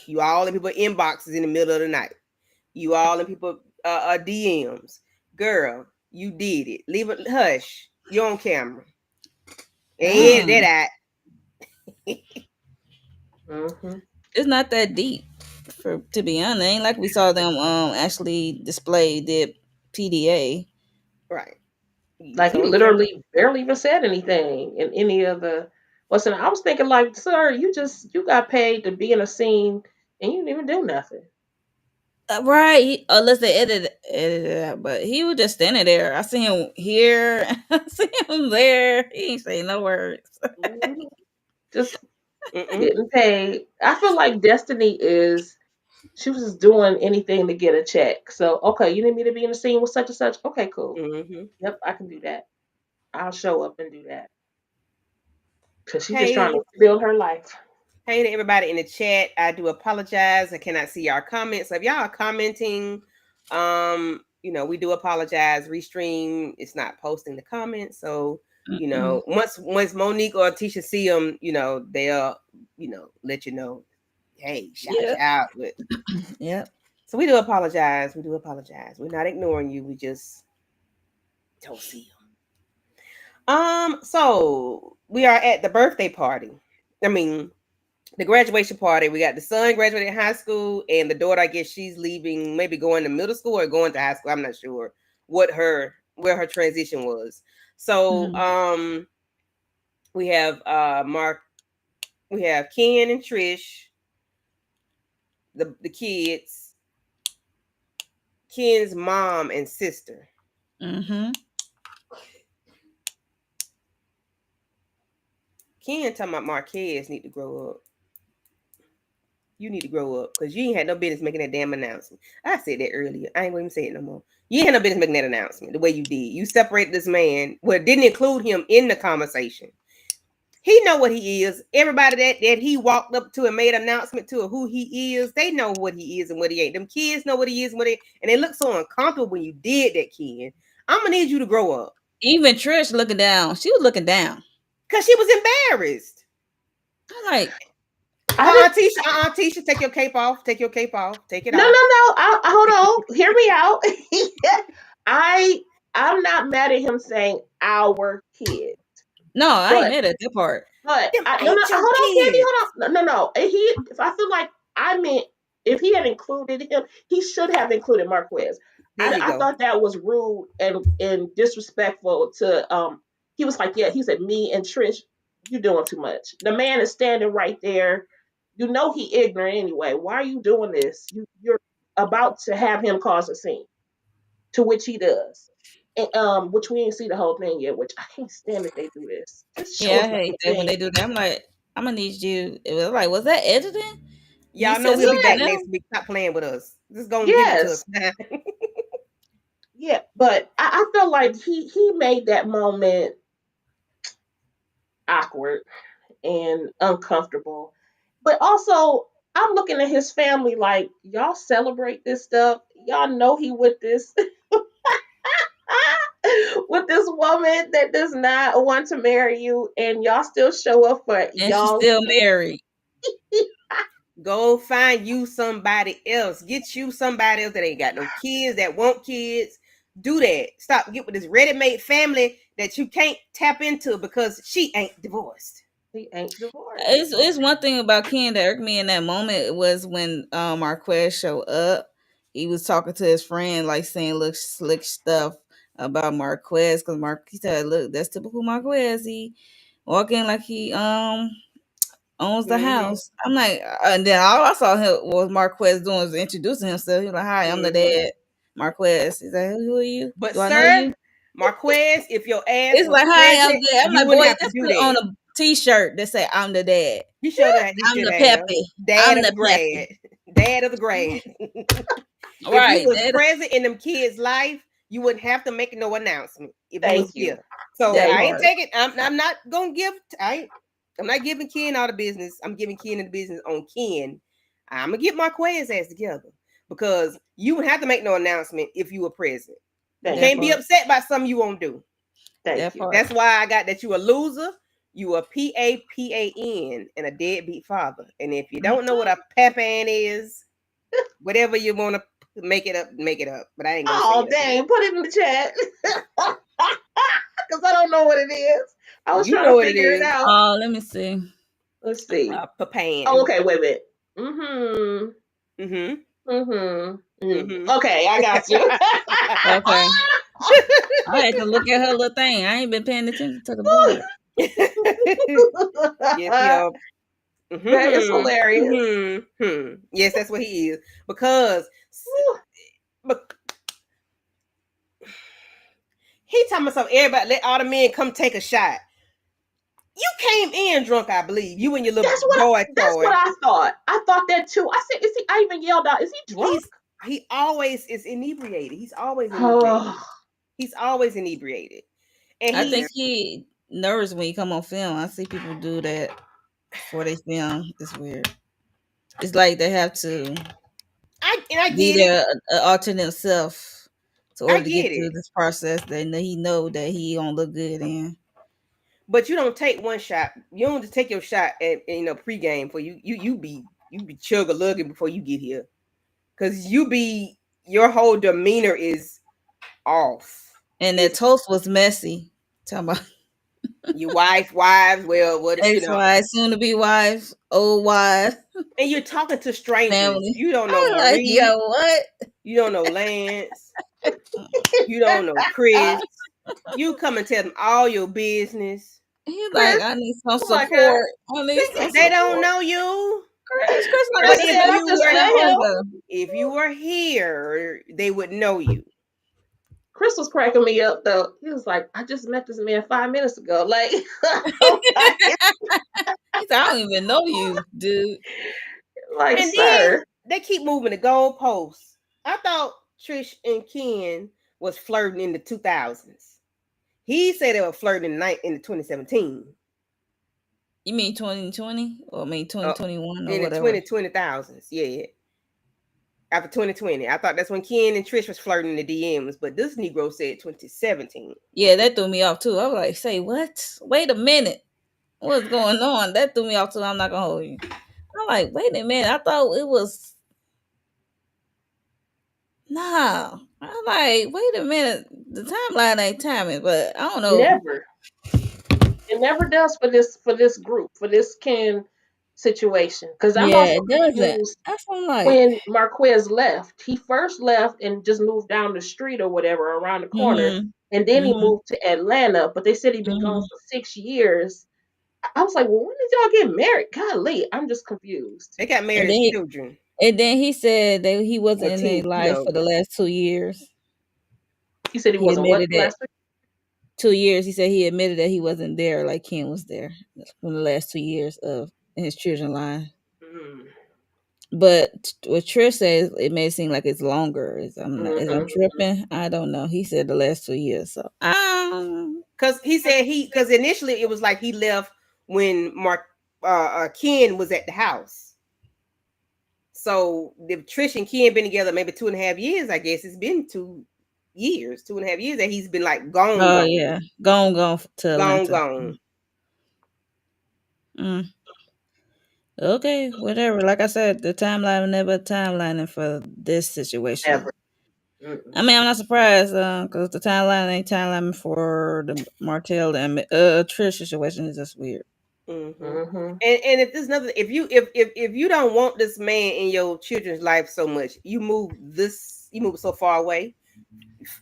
You all in people inboxes in the middle of the night. You all in people DMs. Girl, you did it. Leave it. Hush. You're on camera. Ain't Dang. that. Mm-hmm. It's not that deep for to be honest. Ain't like we saw them actually display the PDA. Right. You Like was he on camera. literally barely even said anything in any of the what's in I was thinking like, sir, you got paid to be in a scene and you didn't even do nothing. Right. Unless they edited it out, but he was just standing there. I see him here. I see him there. He ain't say no words. Mhm. Just Mm-mm. getting paid. I feel like Destiny is she was just doing anything to get a check. So okay, you need me to be in the scene with such and such. Okay, cool. Mm-hmm. Yep, I can do that. I'll show up and do that because she's just trying Hey, to build her life. hey to everybody in the chat. I do apologize. I cannot see our comments. So if y'all are commenting, we do apologize. Restream it's not posting the comments. So Mm-mm. Once Monique or Tisha see them, they'll let you know, hey, shout Yep. you out. But Yep. so we do apologize. We do apologize. We're not ignoring you. We just don't see them. So we are at the birthday party. I mean, the graduation party. We got the son graduating high school, and the daughter. I guess she's leaving, maybe going to middle school or going to high school. I'm not sure where her transition was. So Mhm. we have Mark, we have Ken and Trish, the kids, Ken's mom and sister. Mhm. Ken talking about Marquez need to grow up. You need to grow up because you ain't had no business making that damn announcement. I said that earlier. I ain't gonna even say it no more. You ain't had no business making that announcement the way you did. You separated this man. Well, didn't include him in the conversation. He know what he is. Everybody that he walked up to and made an announcement to who he is, they know what he is and what he ain't. Them kids know what he is and and they look so uncomfortable when you did that, Ken. I'm gonna need you to grow up. Even Trish looking down. She was looking down. Cause she was embarrassed. I'm like, I didn't. Tisha, take your cape off. Take your cape off. Take it No, no, off. no. Hold on. Hear me out. I I'm not mad at him saying our kid, no, I ain't but mad at that part. Them I no, no, ain't hold your on, Candy, kids. hold on. No, no, no. If I feel like I meant if he had included him, he should have included Marquez. There you I go. thought that was rude and disrespectful to he was like, yeah, he said me and Trish, you doing too much. The man is standing right there. You know he ignorant anyway. Why are you doing this? You're about to have him cause a scene, to which he does. And, which we ain't see the whole thing yet, which I can't stand that they do this. Just show Yeah, us I the hate whole that when thing. they do that. I'm like, I'm gonna need you. It was like, was that editing? He Y'all know said we'll be something back Yeah, next else. week. Stop playing with us. Just gonna give it to us yes. now. Yeah, but I felt like he made that moment awkward and uncomfortable. But also, I'm looking at his family like y'all celebrate this stuff. Y'all know he with this with this woman that does not want to marry you, and y'all still show up for And she's y'all. still married. Go find you somebody else. Get you somebody else that ain't got no kids, that want kids. Do that. Stop. Get with this ready-made family that you can't tap into because she ain't divorced. He ain't divorced. It's one thing about Ken that irked me in that moment was when Marquez showed up. He was talking to his friend, like saying look slick stuff about Marquez because he said, "Look, that's typical Marquez. He walk in like he owns the Mm-hmm. house." I'm like, and then all I saw him was Marquez doing was introducing himself. He was like, "Hi, I'm the Mm-hmm. dad, Marquez." He's like, "Who are you? But Do I know sir, you?" Marquez, if your ass It's was like, "Hi, I'm present, the dad." I'm you like, wouldn't "Boy, have to just do put on that. a T-shirt that say I'm the dad. He should have. He I'm should the have. peppy. Dad I'm of the the grad. peppy." Dad of the grad. If you Right. was present in them kids' life, you wouldn't have to make no announcement if you was Thank you. here. So That I Thank ain't part. you. taking. I'm not gonna give. I'm not giving Ken all the business. I'm giving Ken the business on Ken. I'm gonna get my Marquez ass together because you would have to make no announcement if you were present. You Thank That can't you. be part. upset by something you won't do. Thank That you. part. That's why I got that you a loser, you a PAPAN, and a deadbeat father. And if you don't know what a papan is, whatever you want to make it up, make it up. But I ain't gonna say Oh it up here. dang, put it in the chat. Because I don't know what it is. I was You trying know to what it figure it is. out. Oh, let me see. Let's see. Oh, Papan. okay, wait a minute. Mm-hmm. Mm-hmm. Mm-hmm. Mm-hmm. Okay, I got you. Okay. I had to look at her little thing. I ain't been paying attention to the board. Yes, yo. That is Mm-hmm. hilarious. Mm-hmm. Yes, that's what he is. Because but he talking about something. Everybody let all the men come take a shot. You came in drunk, I believe. You and your little boy That's what toy. I thought. I thought that too. I said, is he I even yelled out, is he drunk? He's he always is inebriated. He's always inebriated. Oh, He's always inebriated. And I he think he nervous when you come on film. I see people do that before they film. It's weird. It's like they have to I be get it. their alternate self in I order to get get through it. this process that he know that he don't look good in. but you don't take one shot. You don't just take your shot at pregame for you be chug a lugging before you get here, cause your whole demeanor is off. And that Is toast was messy. Talking about your wives, well, what ex-wife, soon to be wife, old wife, and you're talking to strangers. family. You don't know I was like, Marie, yo, what? you don't know Lance, you don't know Chris. You come and tell them all your business. He's like, Chris, I need some oh my God. support. I need some They don't support. know you. Chris, like I But Chris said, said, I I just swear to met him. hunger. if you were here, they would know you. Chris was cracking me up though. He was like, I just met this man 5 minutes ago. Like, I'm He said, I don't even know you, dude. like, And then sir. they keep moving the goalposts. I thought Trish and Ken was flirting in the 2000s. He said they were flirting in the 2017. You mean 2020? Or I mean Uh, 2021 or in the whatever? 2020s. Yeah. After 2020. I thought that's when Ken and Trish was flirting in the DMs, but this Negro said 2017. Yeah, that threw me off too. I was like, say what? Wait a minute. What's going on? That threw me off too. I'm not gonna hold you. I'm like, wait a minute. I thought it was nah. I'm like, wait a minute. The timeline ain't timing, but I don't know. Never. It never does for this group, for this Ken situation. Because I'm Yeah, also it doesn't. confused That's what I'm like. when Marquez left. He first left and just moved down the street or whatever around the corner. Mm-hmm. And then he Mm-hmm. moved to Atlanta, but they said he'd been gone Mm-hmm. for 6 years. I was like, well, when did y'all get married? Golly, I'm just confused. They got And married then as he, children. and then he said that he wasn't Or in their teen, life for the last 2 years. He said he He wasn't what admitted that last week? 2 years. He said he admitted that he wasn't there like Ken was there from the last 2 years of his children line. Mm. But what Trish says, it may seem like it's longer. Is I'm Mm-hmm. tripping? I don't know. He said the last 2 years. So Because he said because initially it was like he left when Ken was at the house. So if Trish and Ken been together maybe 2.5 years, I guess it's been 2 years, 2.5 years that he's been like gone, oh gone, yeah, gone to gone, Atlanta. gone. Mm. Okay, whatever. Like I said, the timeline never timelining for this situation. Never. Mm-mm. I mean, I'm not surprised because the timeline ain't timelining for the Martell and Trish situation is just weird. Mm-hmm. Mm-hmm. And if there's nothing, if you don't want this man in your children's life so much, you move so far away.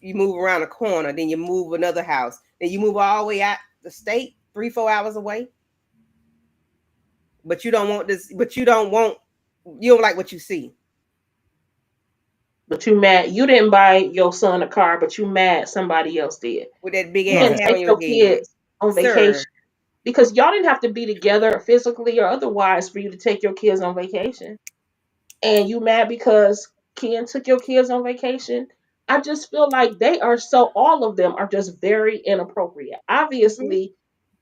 You move around a corner, then you move another house, then you move all the way out the state, 3-4 hours away. But you don't want this. But you don't like what you see But you mad you didn't buy your son a car, but you mad somebody else did. with that big You ass Right. didn't hat take on your your head, kids on sir. vacation because y'all didn't have to be together physically or otherwise for you to take your kids on vacation. And you mad because Ken took your kids on vacation. I just feel like they are so all of them are just very inappropriate. Mm-hmm. Obviously,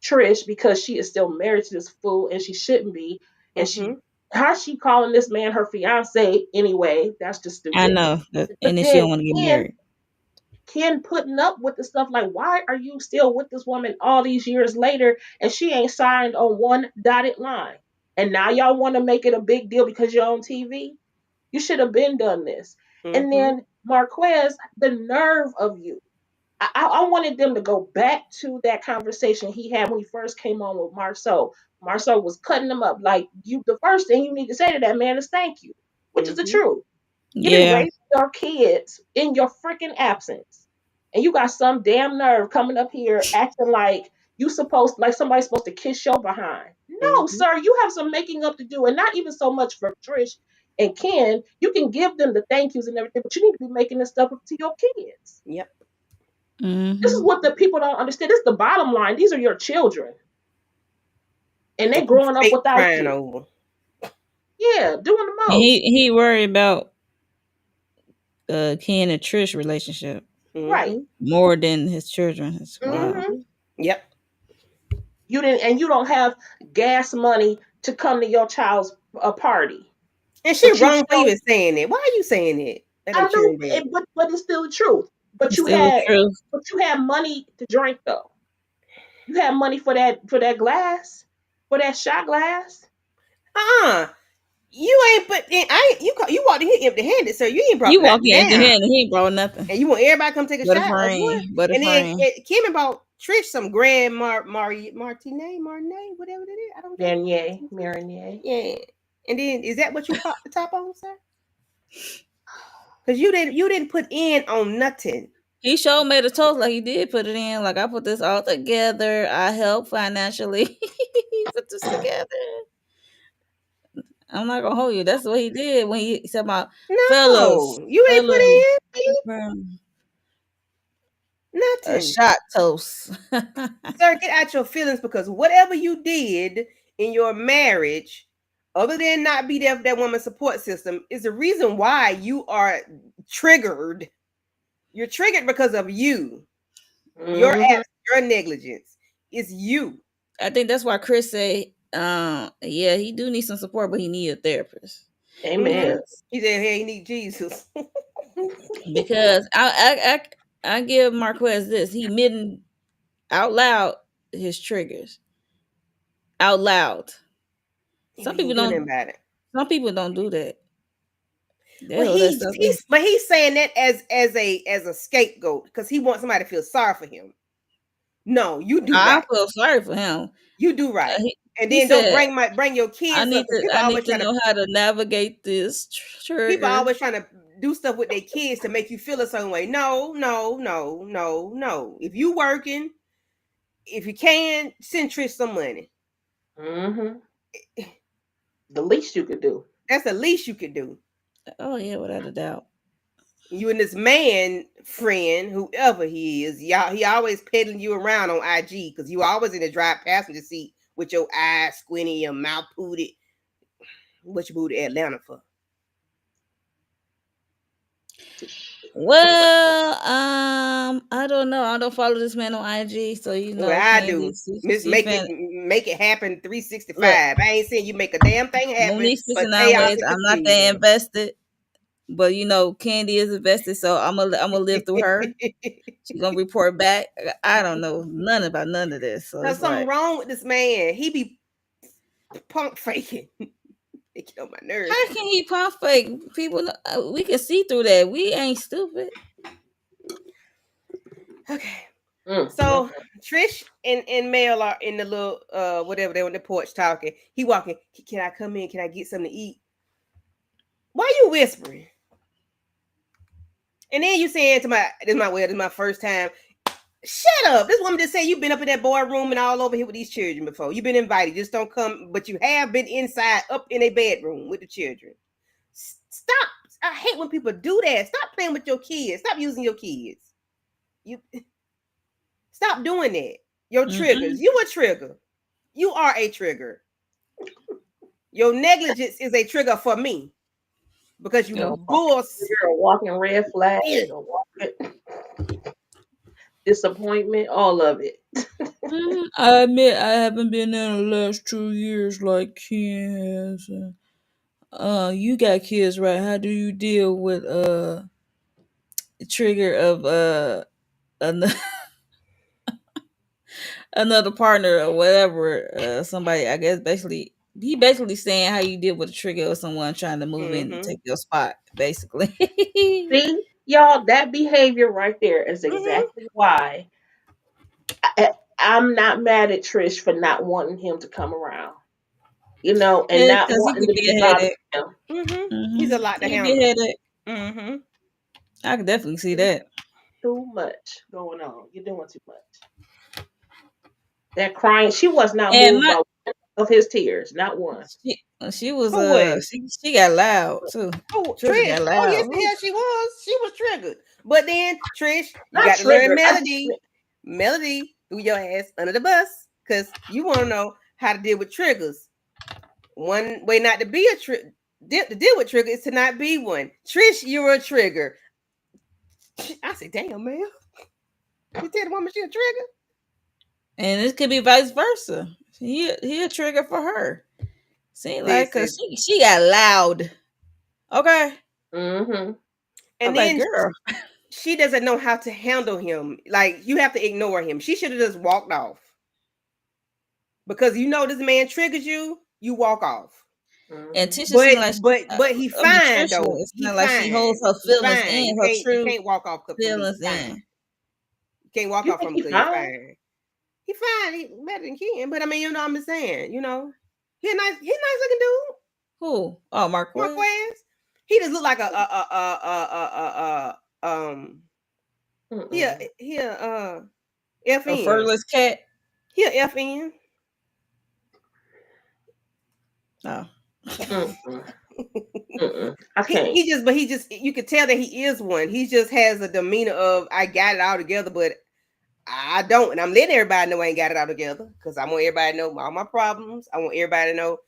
Trish, because she is still married to this fool and she shouldn't be, and Mm-hmm. she how's she calling this man her fiance anyway? That's just I stupid. know, But and then she then don't want to get Ken married. Ken putting up with the stuff like, why are you still with this woman all these years later and she ain't signed on one dotted line? And now y'all want to make it a big deal because you're on TV? You should have been done this. And Mm-hmm. then Marquez, the nerve of you. I wanted them to go back to that conversation he had when he first came on with Marceau. Marceau was cutting him up like you. The first thing you need to say to that man is thank you, which is the Mm-hmm. truth. You didn't Yeah, raise your kids in your freaking absence. And you got some damn nerve coming up here acting like like somebody's supposed to kiss your behind. No, Mm-hmm. sir, you have some making up to do. And not even so much for Trish and Ken. You can give them the thank yous and everything, but you need to be making this stuff up to your kids. Yep. This is hmm what the people don't understand. This is the bottom line. These are your children. And they That you growing up fake without crying you. over. Yeah, doing the and most. he worried about Ken and Trish relationship Right. Mm-hmm. more than his children. It's wild. Hmm. Mm-hmm. Yep. You don't have gas money to come to your child's party, And she but you wrong for show. even saying it. Why are you saying it? Let them I know, children dead. but it's still the truth. But It's still the truth. you had money to drink though. You You have money for that glass, for that shot glass. Uh-uh. You ain't put in. I ain't, you walked in here empty-handed, sir. You ain't brought You walk nothing in empty down. handed, he ain't brought nothing And you want everybody to come take a but a shot of what? friend, but a And then friend. Kim bought Trish some Grand Martine, whatever it is. I don't know. Marinier. Yeah. And then is that what you popped the top on, sir? Because you didn't put in on nothing. He sure made a toast like he did put it in. Like I put this all together. I help financially put this together. I'm not gonna hold you. That's what he did when he said about fellas, No, you ain't put fellas, in a nothing. shot toast. Sir, get out your feelings because whatever you did in your marriage, other than not be there for that woman's support system, is the reason why you are triggered. You're triggered because of you. Your Mm-hmm. your negligence. It's you. I think that's why Chris say, yeah, he do need some support, but he need a therapist Amen. because He said, "Hey, you need Jesus." because I give Marquez this. He admitting out loud his triggers out loud. He Some ain't people doing nothing don't. about it. Some people don't do that. They Well, hold that stuff in. he's saying that as a scapegoat because he wants somebody to feel sorry for him. No, you do I right. feel sorry for him. You do right. And He then don't said, bring your "I kids up need because to. I need to know how to navigate this people trigger." always trying to do stuff with their kids to make you feel a certain way. No, no, no, no, no. If you working, if you can, send Trish some money. Mm-hmm. The least you could do. That's the least you could do. Oh yeah, without a doubt. You and this man friend, whoever he is, y'all, he always peddling you around on IG because you always in the drive passenger seat with your eyes squinty, your mouth pooted. What you moved to Atlanta for? Well, I don't know. I don't follow this man on IG, so Well, I Candy, do. Miss she fan. make it happen Look, 365. I ain't saying you make a damn thing happen, Monique's but fixing our chaos ways. and I'm not that confusion. invested, but Candy is invested, so I'm gonna live through her. She gonna report back. I don't know none about none of this, so There's it's something like, wrong with this man. He be punk faking. It get on my nerves. how can he pump fake? People, we can see through that. We ain't stupid. Okay. Mm-hmm. So Trish and Mel are in the little whatever they on the porch talking. He walking. Can I come in? Can I get something to eat? Why you whispering? And then you saying to my this is my first time. Shut up. This woman just said you've been up in that boardroom and all over here with these children before. You've been invited. Just don't come, but you have been inside up in a bedroom with the children. Stop. I hate when people do that. Stop playing with your kids. Stop using your kids. You stop doing that. Your Mm-mm. triggers. You a trigger. You are a trigger. Your negligence is a trigger for me because you You're a Oh. walking, bullshit. you're a walking red flag. A walking disappointment. All of it. I admit I haven't been in the last 2 years like Ken has. You got kids, right? How do you deal with the trigger of another, another partner or whatever? Somebody, I guess, he basically saying how you deal with the trigger of someone trying to move in and Mm-hmm. take your spot, basically. See, y'all, that behavior right there is Mm-hmm. exactly why I'm not mad at Trish for not wanting him to come around, and Yeah, not because he wanting could to be be a bothered headache. with him. Mm-hmm. He's a lot to He could be a handle. headache. Mm-hmm. I could definitely see that. Too much going on. You're doing too much. That crying, she was not And moved my by one of his tears, not one. she was Who was? she got loud too. Oh, Trisha got Trish. Oh, yes, loud. the hell she was. She was triggered. But then, Trish, you Not got to learn triggered. Melody. Melody, threw your ass under the bus because you want to know how to deal with triggers. One way not to be a to deal with trigger is to not be one. Trish, you're a trigger. I said, damn, man. You tell the woman she a trigger? And it could be vice versa. He a trigger for her. Seem like cause Listen. she got loud. Okay. Mm-hmm. I'm And like, then girl. she doesn't know how to handle him. Like, you have to ignore him. She should have just walked off. because you know this man triggers you, you walk off. And Mhm. Tisha seemed like But he I mean fine Trisha, though. it's He not like she fine. holds her He feelings fine. in, You her can't true walk off from me. feelings He fine. in. You can't walk You off think from him he because he fine? fine. He fine. He better than Ken. But I mean, you know what I'm saying, you know. He a nice looking dude. Who? Oh, Marquez? Marquez. He just look like he a Mm-mm. he a A FN. furless cat? He a FN. Oh. Mm-mm. Mm-mm. I can't. He just you could tell that he is one. He just has a demeanor of I got it all together, but I don't, and I'm letting everybody know I ain't got it all together because I want everybody to know all my problems. I want everybody to know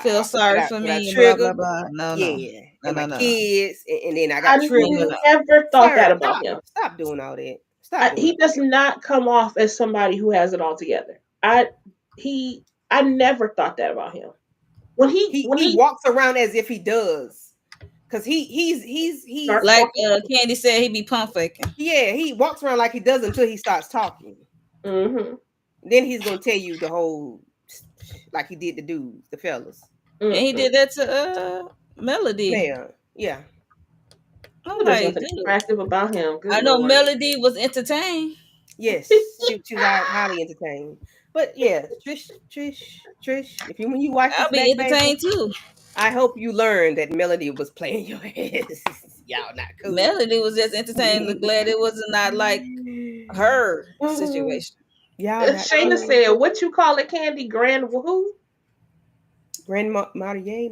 Feel sorry for what I me, blah trigger, blah blah. No, no. yeah, No, and my no, no, no. kids, and then I I got No, no, triggers. no. never thought Sir, that about him. stop doing all that. Stop doing He all does that. not come off as somebody who has it all together. He I never thought that about him. When He he walks around as if he does, because starts Like talking, Candy said, he be pump faking. yeah, he walks around like he does until he starts talking. mm-hmm, Then he's gonna tell you the whole like he did the dudes, the fellas. And he mm-mm. did that to Melody. Yeah. I'm Ooh, there's like, nothing dude. attractive about him. Good I know lord. Melody was entertained. Yes, she was highly entertained. But yeah, Trish. If you when you watch I'll this be back, baby, entertained too. I hope you learn that Melody was playing your ass. Y'all not cool. Melody was just entertained. Glad it was not like her situation. Y'all not Shayna cool. said, "What you call it, Candy? Grand who? Grandma Marnier.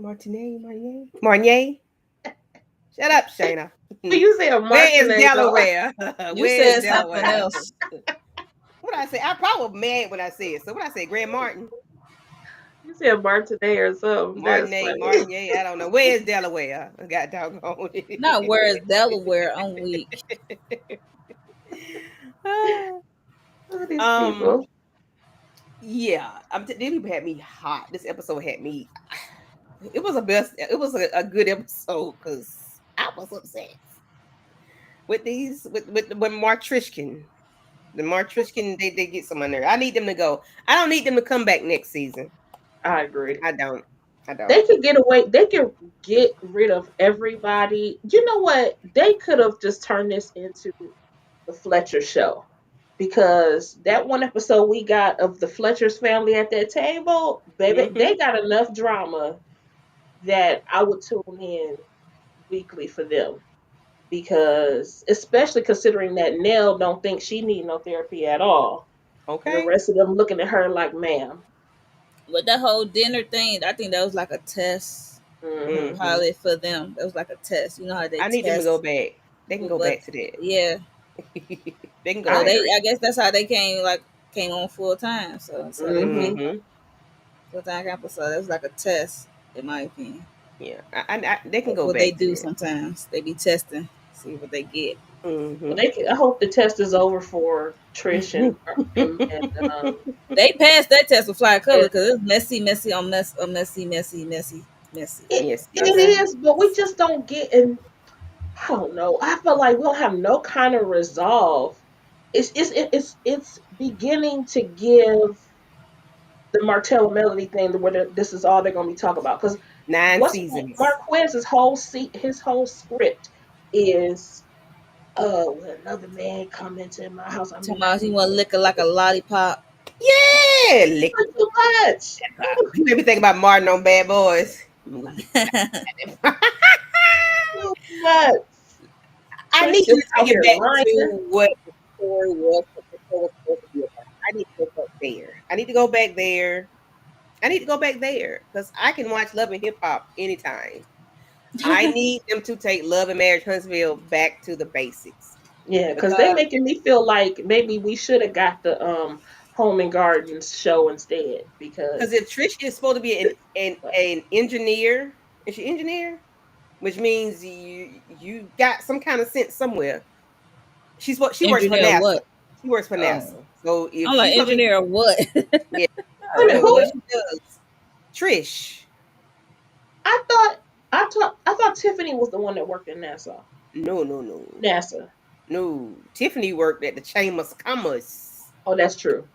Shut up, Shayna. You said Where is Martinez? Delaware? You Where is said something Delaware? else. What I say? I probably was mad when I said so. What I say? Grand Martin, You said Martinez or something. That's funny. Martinier. I don't know. Where is Delaware? I got doggone Not it. where is Delaware. I'm weak. Look at these um. people. Yeah. This had me hot. This episode had me. It was a best. It was a good episode because I was upset with these with Mark Trishkin. The Mark Trishkin, they get some on there. I need them to go. I don't need them to come back next season. I agree. I don't. I They don't. could get away. They could get rid of everybody. You know what? They could have just turned this into the Fletcher show, because that one episode we got of the Fletcher's family at that table, baby, Mm-hmm. they got enough drama that I would tune in weekly for them. Because especially considering that Nell don't think she need no therapy at all, and the Okay. rest of them looking at her like, "Ma'am." With that whole dinner thing, I think that was like a test. Hmm. Mm-hmm. Probably for them. That was like a test. You know how they I need them to go test back. They can go what back to that. yeah. They can go So I back. they agree. I guess that's how they came on full time. So they Hmm. came Mm-hmm. full time campus. So that was like a test, in my opinion. Yeah. They can That's go what they back to do that. sometimes. They be testing, see what they get. Well, Mm-hmm. they can, I hope the test is over for Trish and They passed that test with fly color and because it's messy, messy on messy, messy, messy, messy. Yes, it yes. Okay. is, but we just don't get. And I don't know. I feel like we don't have no kind of resolve. It's beginning to give the Martell Melody thing where this is all they're going to be talking about. Because 9 what's seasons. Marquez's whole his whole script is, when another man come into my house, I'm in Tomorrow he want to lick it like a lollipop. Yeah, lick doing too much. you made me think about Martin on Bad Boys. I'm gonna lick Too much. I Trish need them just to out take it here back lying. to what the story was, what the show was supposed to be about. I need to go back there. I need to go back there. I need to go back there because I can watch Love and Hip Hop anytime. I need them to take Love and Marriage Huntsville back to the basics Yeah, because they because making me feel like maybe we should have got the Home and Gardens show instead. Because if Trish is supposed to be an engineer, is she engineer? Which means you got some kind of sense somewhere. She works for Engineer NASA. what? She works for Oh, NASA. So if I'm like she's gonna be engineer what? yeah, I I wait don't a don't minute, know know who? what what. she does. Trish. I thought I thought Tiffany was the one that worked in NASA. No, no, no. NASA. No. Tiffany worked at the Chambers Commerce. Oh, that's true.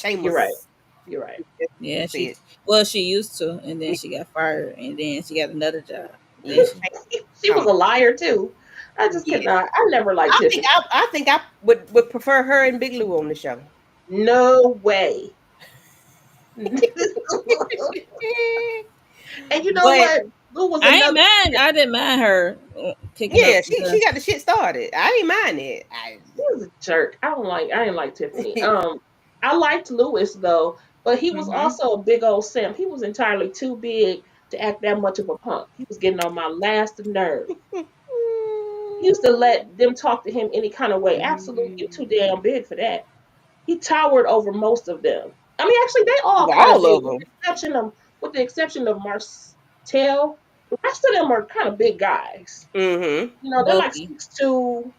You're right. Chambers. You're right. Yeah, she Said, well she used to, and then yeah, she got fired, and then she got another job. Then yeah, she She was um, a liar too. I just yes. cannot. I never liked Tiffany. I think I would prefer her and Big Lou on the show. No way. And you know But what? Lou was I ain't another. mad. I didn't mind her picking yeah, up she the. got the shit started. I didn't mind it. He was a jerk. I didn't like Tiffany. I liked Lewis though, but he was Hmm. also a big old simp. He was entirely too big to act that much of a punk. He was getting on my last nerve. He used to let them talk to him any kind of way. Absolutely, you too damn big for that. He towered over most of them. I mean, actually, they all kind of All did, of them. with the exception of Marcel. The rest of them are kind of big guys. Hmm. You know, they're like Bulky, 6'2",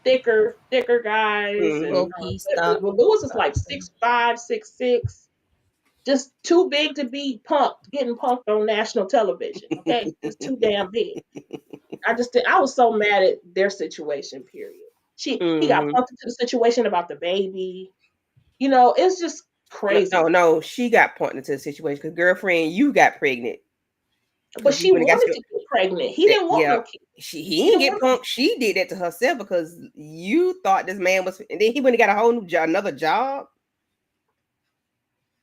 thicker guys, and bulky stock. but Lewis is like 6'5", 6'6", just too big to be punked, getting punked on national television. Okay, just too damn big. I was so mad at their situation. Period. He got Hmm. punked into the situation about the baby. You know, it's just No, no, crazy. no. She got pointed into the situation because girlfriend, you got pregnant But because you she went and got wanted your to get pregnant. He didn't want yeah. no kid. He He didn't didn't get want. punked. She did that to herself because you thought this man was, and then he went and got a whole new job, another job.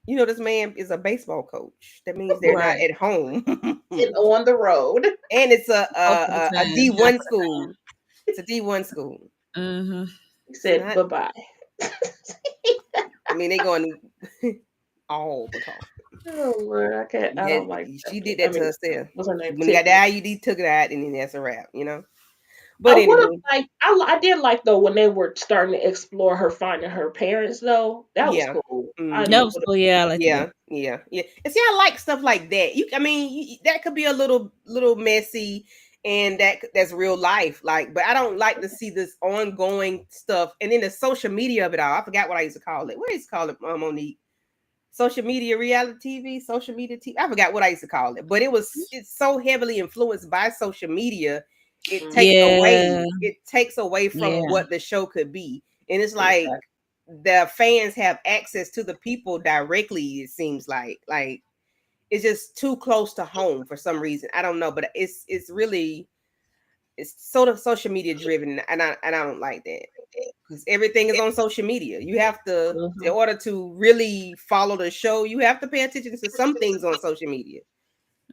You know, this man is a baseball coach. That means they're not Right. at home, And and on the road. it's Most of the a time, D half one of the school. It's a D1 school. time. Mm-hmm. He It's said not. bye bye. I mean, they going all the time. Oh Lord, I can't. I don't like She Stephanie. did I that to mean, herself. what's her She name? when he got the Tiffany. IUD, took it out, and then that's a wrap. But I would have anywho, liked. I did like though when they were starting to explore her finding her parents though. That was yeah. cool. I Hmm. That was would cool. Yeah, I like that. Yeah, yeah, yeah. And see, I like stuff like that. I mean, that could be a little messy, and that's real life. Like, but I don't like to see this ongoing stuff, and then the social media of it all. I forgot what I used to call it. What I used to call it, Monique? Social media reality TV, social media TV. I forgot what I used to call it, but it's so heavily influenced by social media. It have. takes Yeah, away it takes away from yeah. what the show could be, and it's like Exactly. the fans have access to the people directly. It seems like it's just too close to home for some reason. I don't know, but it's really it's sort of social media driven, and I don't like that because everything is on social media. You have to, in Mhm. order to really follow the show, you have to pay attention to some things on social media.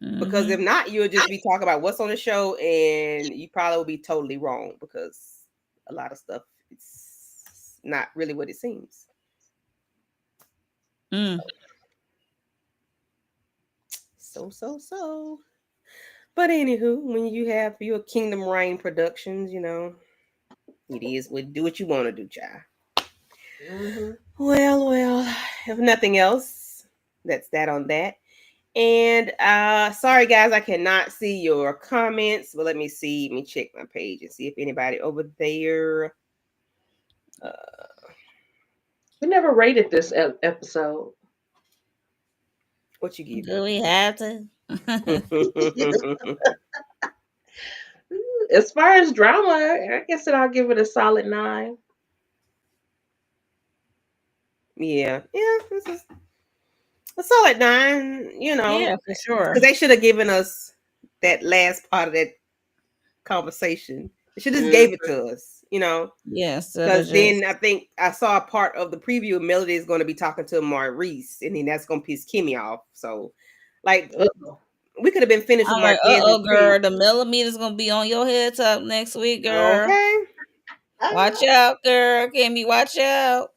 Because if Mm-hmm. not, you'll just be talking about what's on the show, and you probably will be totally wrong because a lot of stuff it's not really what it seems. Mm. So. But anywho, when you have your Kingdom Reign Productions, it is what do what you want to do, child. Mhm. Well, if nothing else, that's that on that. And sorry guys, I cannot see your comments, but let me see. Let me check my page and see if anybody over there. Uh, We never rated this episode. what you give Do we have to? it? As far as drama, I guess that I'll give it a solid 9. Yeah, this is a solid 9. Yeah, for Because sure. they should have given us that last part of that conversation. They should just Mm. gave it to us. Yeah, instead of Because then I just think I saw a part of the preview. Melody is going to be talking to Maurice, and then that's going to piss Kimmy off. So, like, Uh-oh. we could have been finished with I'm like, Marquez and Chris. girl, the millimeters gonna be on your head top next week, girl. Okay. Watch out, girl. Kimmy, watch out.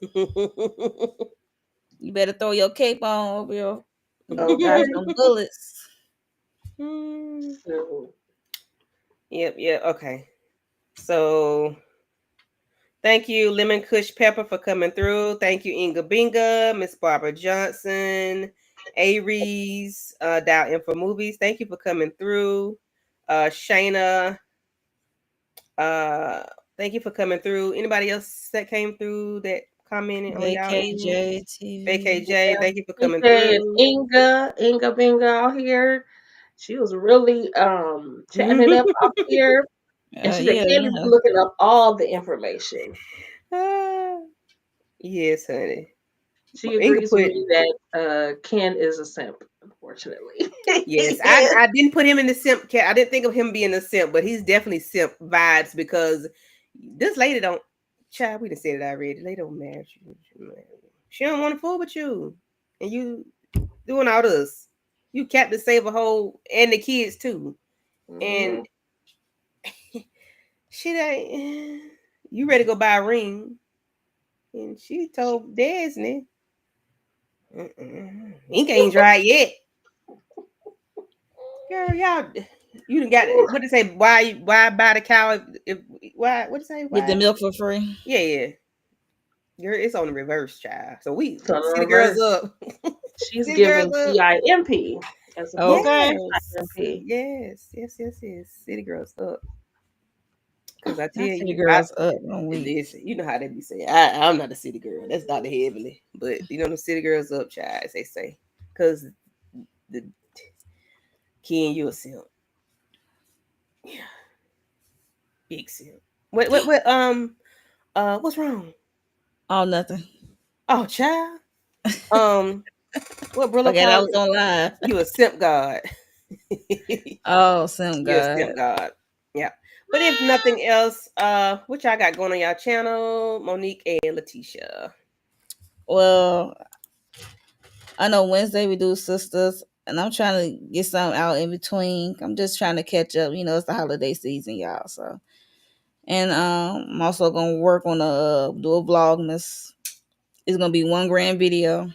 You better throw your cape on over your Okay. dodge them bullets. So, Yep. Okay. So thank you, Lemon Kush Pepper, for coming through. Thank you, Inga Binga, Miss Barbara Johnson, Aries, Dial In for Movies. Thank you for coming through. Shayna, uh, thank you for coming through. Anybody else that came through that commented on y'all end? VKJ TV. AKJ, thank you for coming BK and through. Inga Binga out here. She was really chatting it up out here. And she said Yeah, Candy be looking up all the information. Ah, yes, honey. She Inga agrees with put me that Ken is a simp, unfortunately. yes. He I is. I didn't put him in the simp cat. I didn't think of him being a simp, but he's definitely simp vibes because this lady don't. Child, we done said it already. Lady don't match you. She don't want to fool with you, and you doing all this. You kept to save a whole and the kids too, and Mhm. she ain't. You ready to go buy a ring? And she told Disney, ink ain't dry yet. Girl, y'all, you done got what to say? Why buy the cow? If why what to say? Get the Why? milk for free. Yeah, yeah. Girl, it's on the reverse, child. So we So the see the girls reverse, up. she's See the girls giving up. PIMP as opposed to Okay. Yes, IMP. yes. City girls up. Cause I tell I see the you, girls up on week. listen, you know how they be saying. I'm not a city girl. That's Dr. Heavily, but you know the city girls up, child. As they say, cause the Ken, you a simp, big simp. What? What's wrong? Oh, nothing. Oh, child. Um, what Brillo Okay, that called was it? on live. You a simp god. Oh, Sim You're a God. simp god. Yeah. But if nothing else, what y'all got going on y'all channel, Monique and Letitia? Well, I know Wednesday we do sisters, and I'm trying to get something out in between. I'm just trying to catch up. You know, it's the holiday season, y'all. So, and I'm also gonna work on a do a vlogmas. It's gonna be one grand video.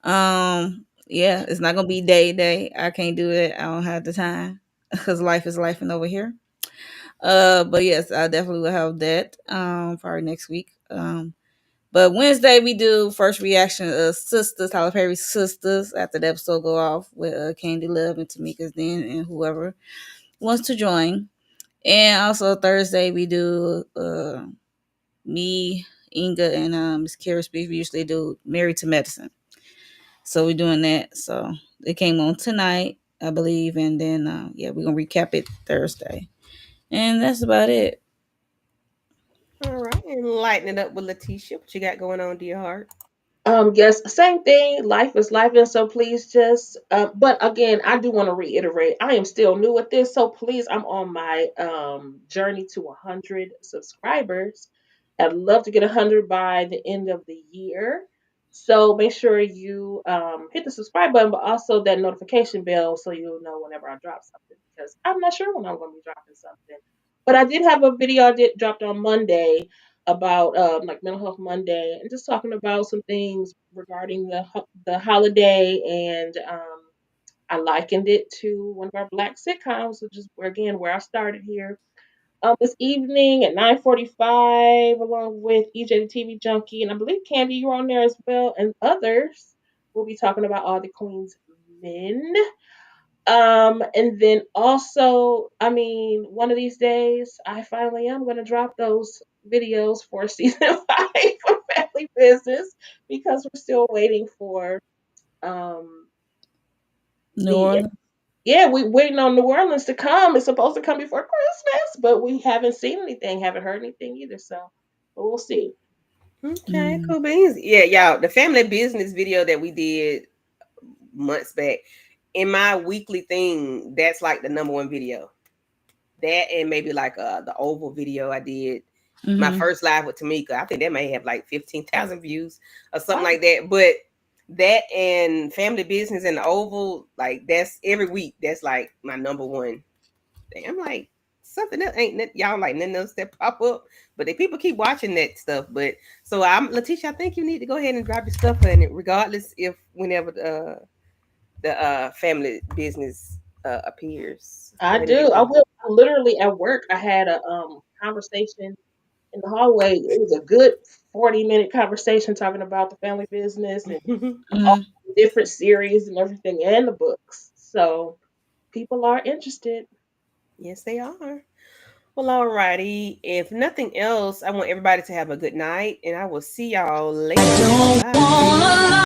Yeah, it's not gonna be day. I can't do it. I don't have the time because life is life and over here. But yes, I definitely will have that. Probably next week. But Wednesday we do first reaction of sisters, Tyler Perry sisters. After the episode go off with Candy Love and Tamika's Den and whoever wants to join. And also Thursday we do me, Inga, and Miss Kara Speak. We usually do Married to Medicine. So we're doing that. So it came on tonight, I believe, and then yeah, we're gonna recap it Thursday. And that's about it. All right. And lighten it up with Letitia. What you got going on, dear heart? Yes, same thing. Life is life, and so please just. But again, I do want to reiterate. I am still new at this, so please, I'm on my journey to 100 subscribers. I'd love to get 100 by the end of the year. So make sure you hit the subscribe button, but also that notification bell so you'll know whenever I drop something. Because I'm not sure when I'm going to be dropping something. But I did have a video I did dropped on Monday about like Mental Health Monday and just talking about some things regarding the holiday and I likened it to one of our black sitcoms, which is where I started here. This evening at 9:45, along with EJ the TV Junkie, and I believe Candy, you're on there as well, and others. We'll be talking about all the Queen's men. And then also, I mean, one of these days, I finally am going to drop those videos for season 5 for Family Business because we're still waiting for um New the Orleans. yeah, we waiting on New Orleans to come. It's supposed to come before Christmas, but we haven't seen anything, haven't heard anything either. So, but we'll see. Okay, Mm. cool beans. Yeah, y'all. The family business video that we did months back in my weekly thing, that's like the number one video. That and maybe like the oval video I did. My Mm-hmm. first live with Tamika. I think that may have like 15,000 views or something Wow. like that. But that and family business and the oval, like that's every week. That's like my number one thing. I'm like, something that ain't y'all like nothing else that pop up. But the people keep watching that stuff. But so I'm Letitia, I think you need to go ahead and drop your stuff in it, regardless if whenever the family business appears. Go I ahead and get do. it I done. will. Literally at work, I had a conversation in the hallway. It was a good 40-minute conversation talking about the family business and all Mm-hmm. the different series and everything and the books. So people are interested. Yes, they are. Well, alrighty. If nothing else, I want everybody to have a good night, and I will see y'all later. Bye bye.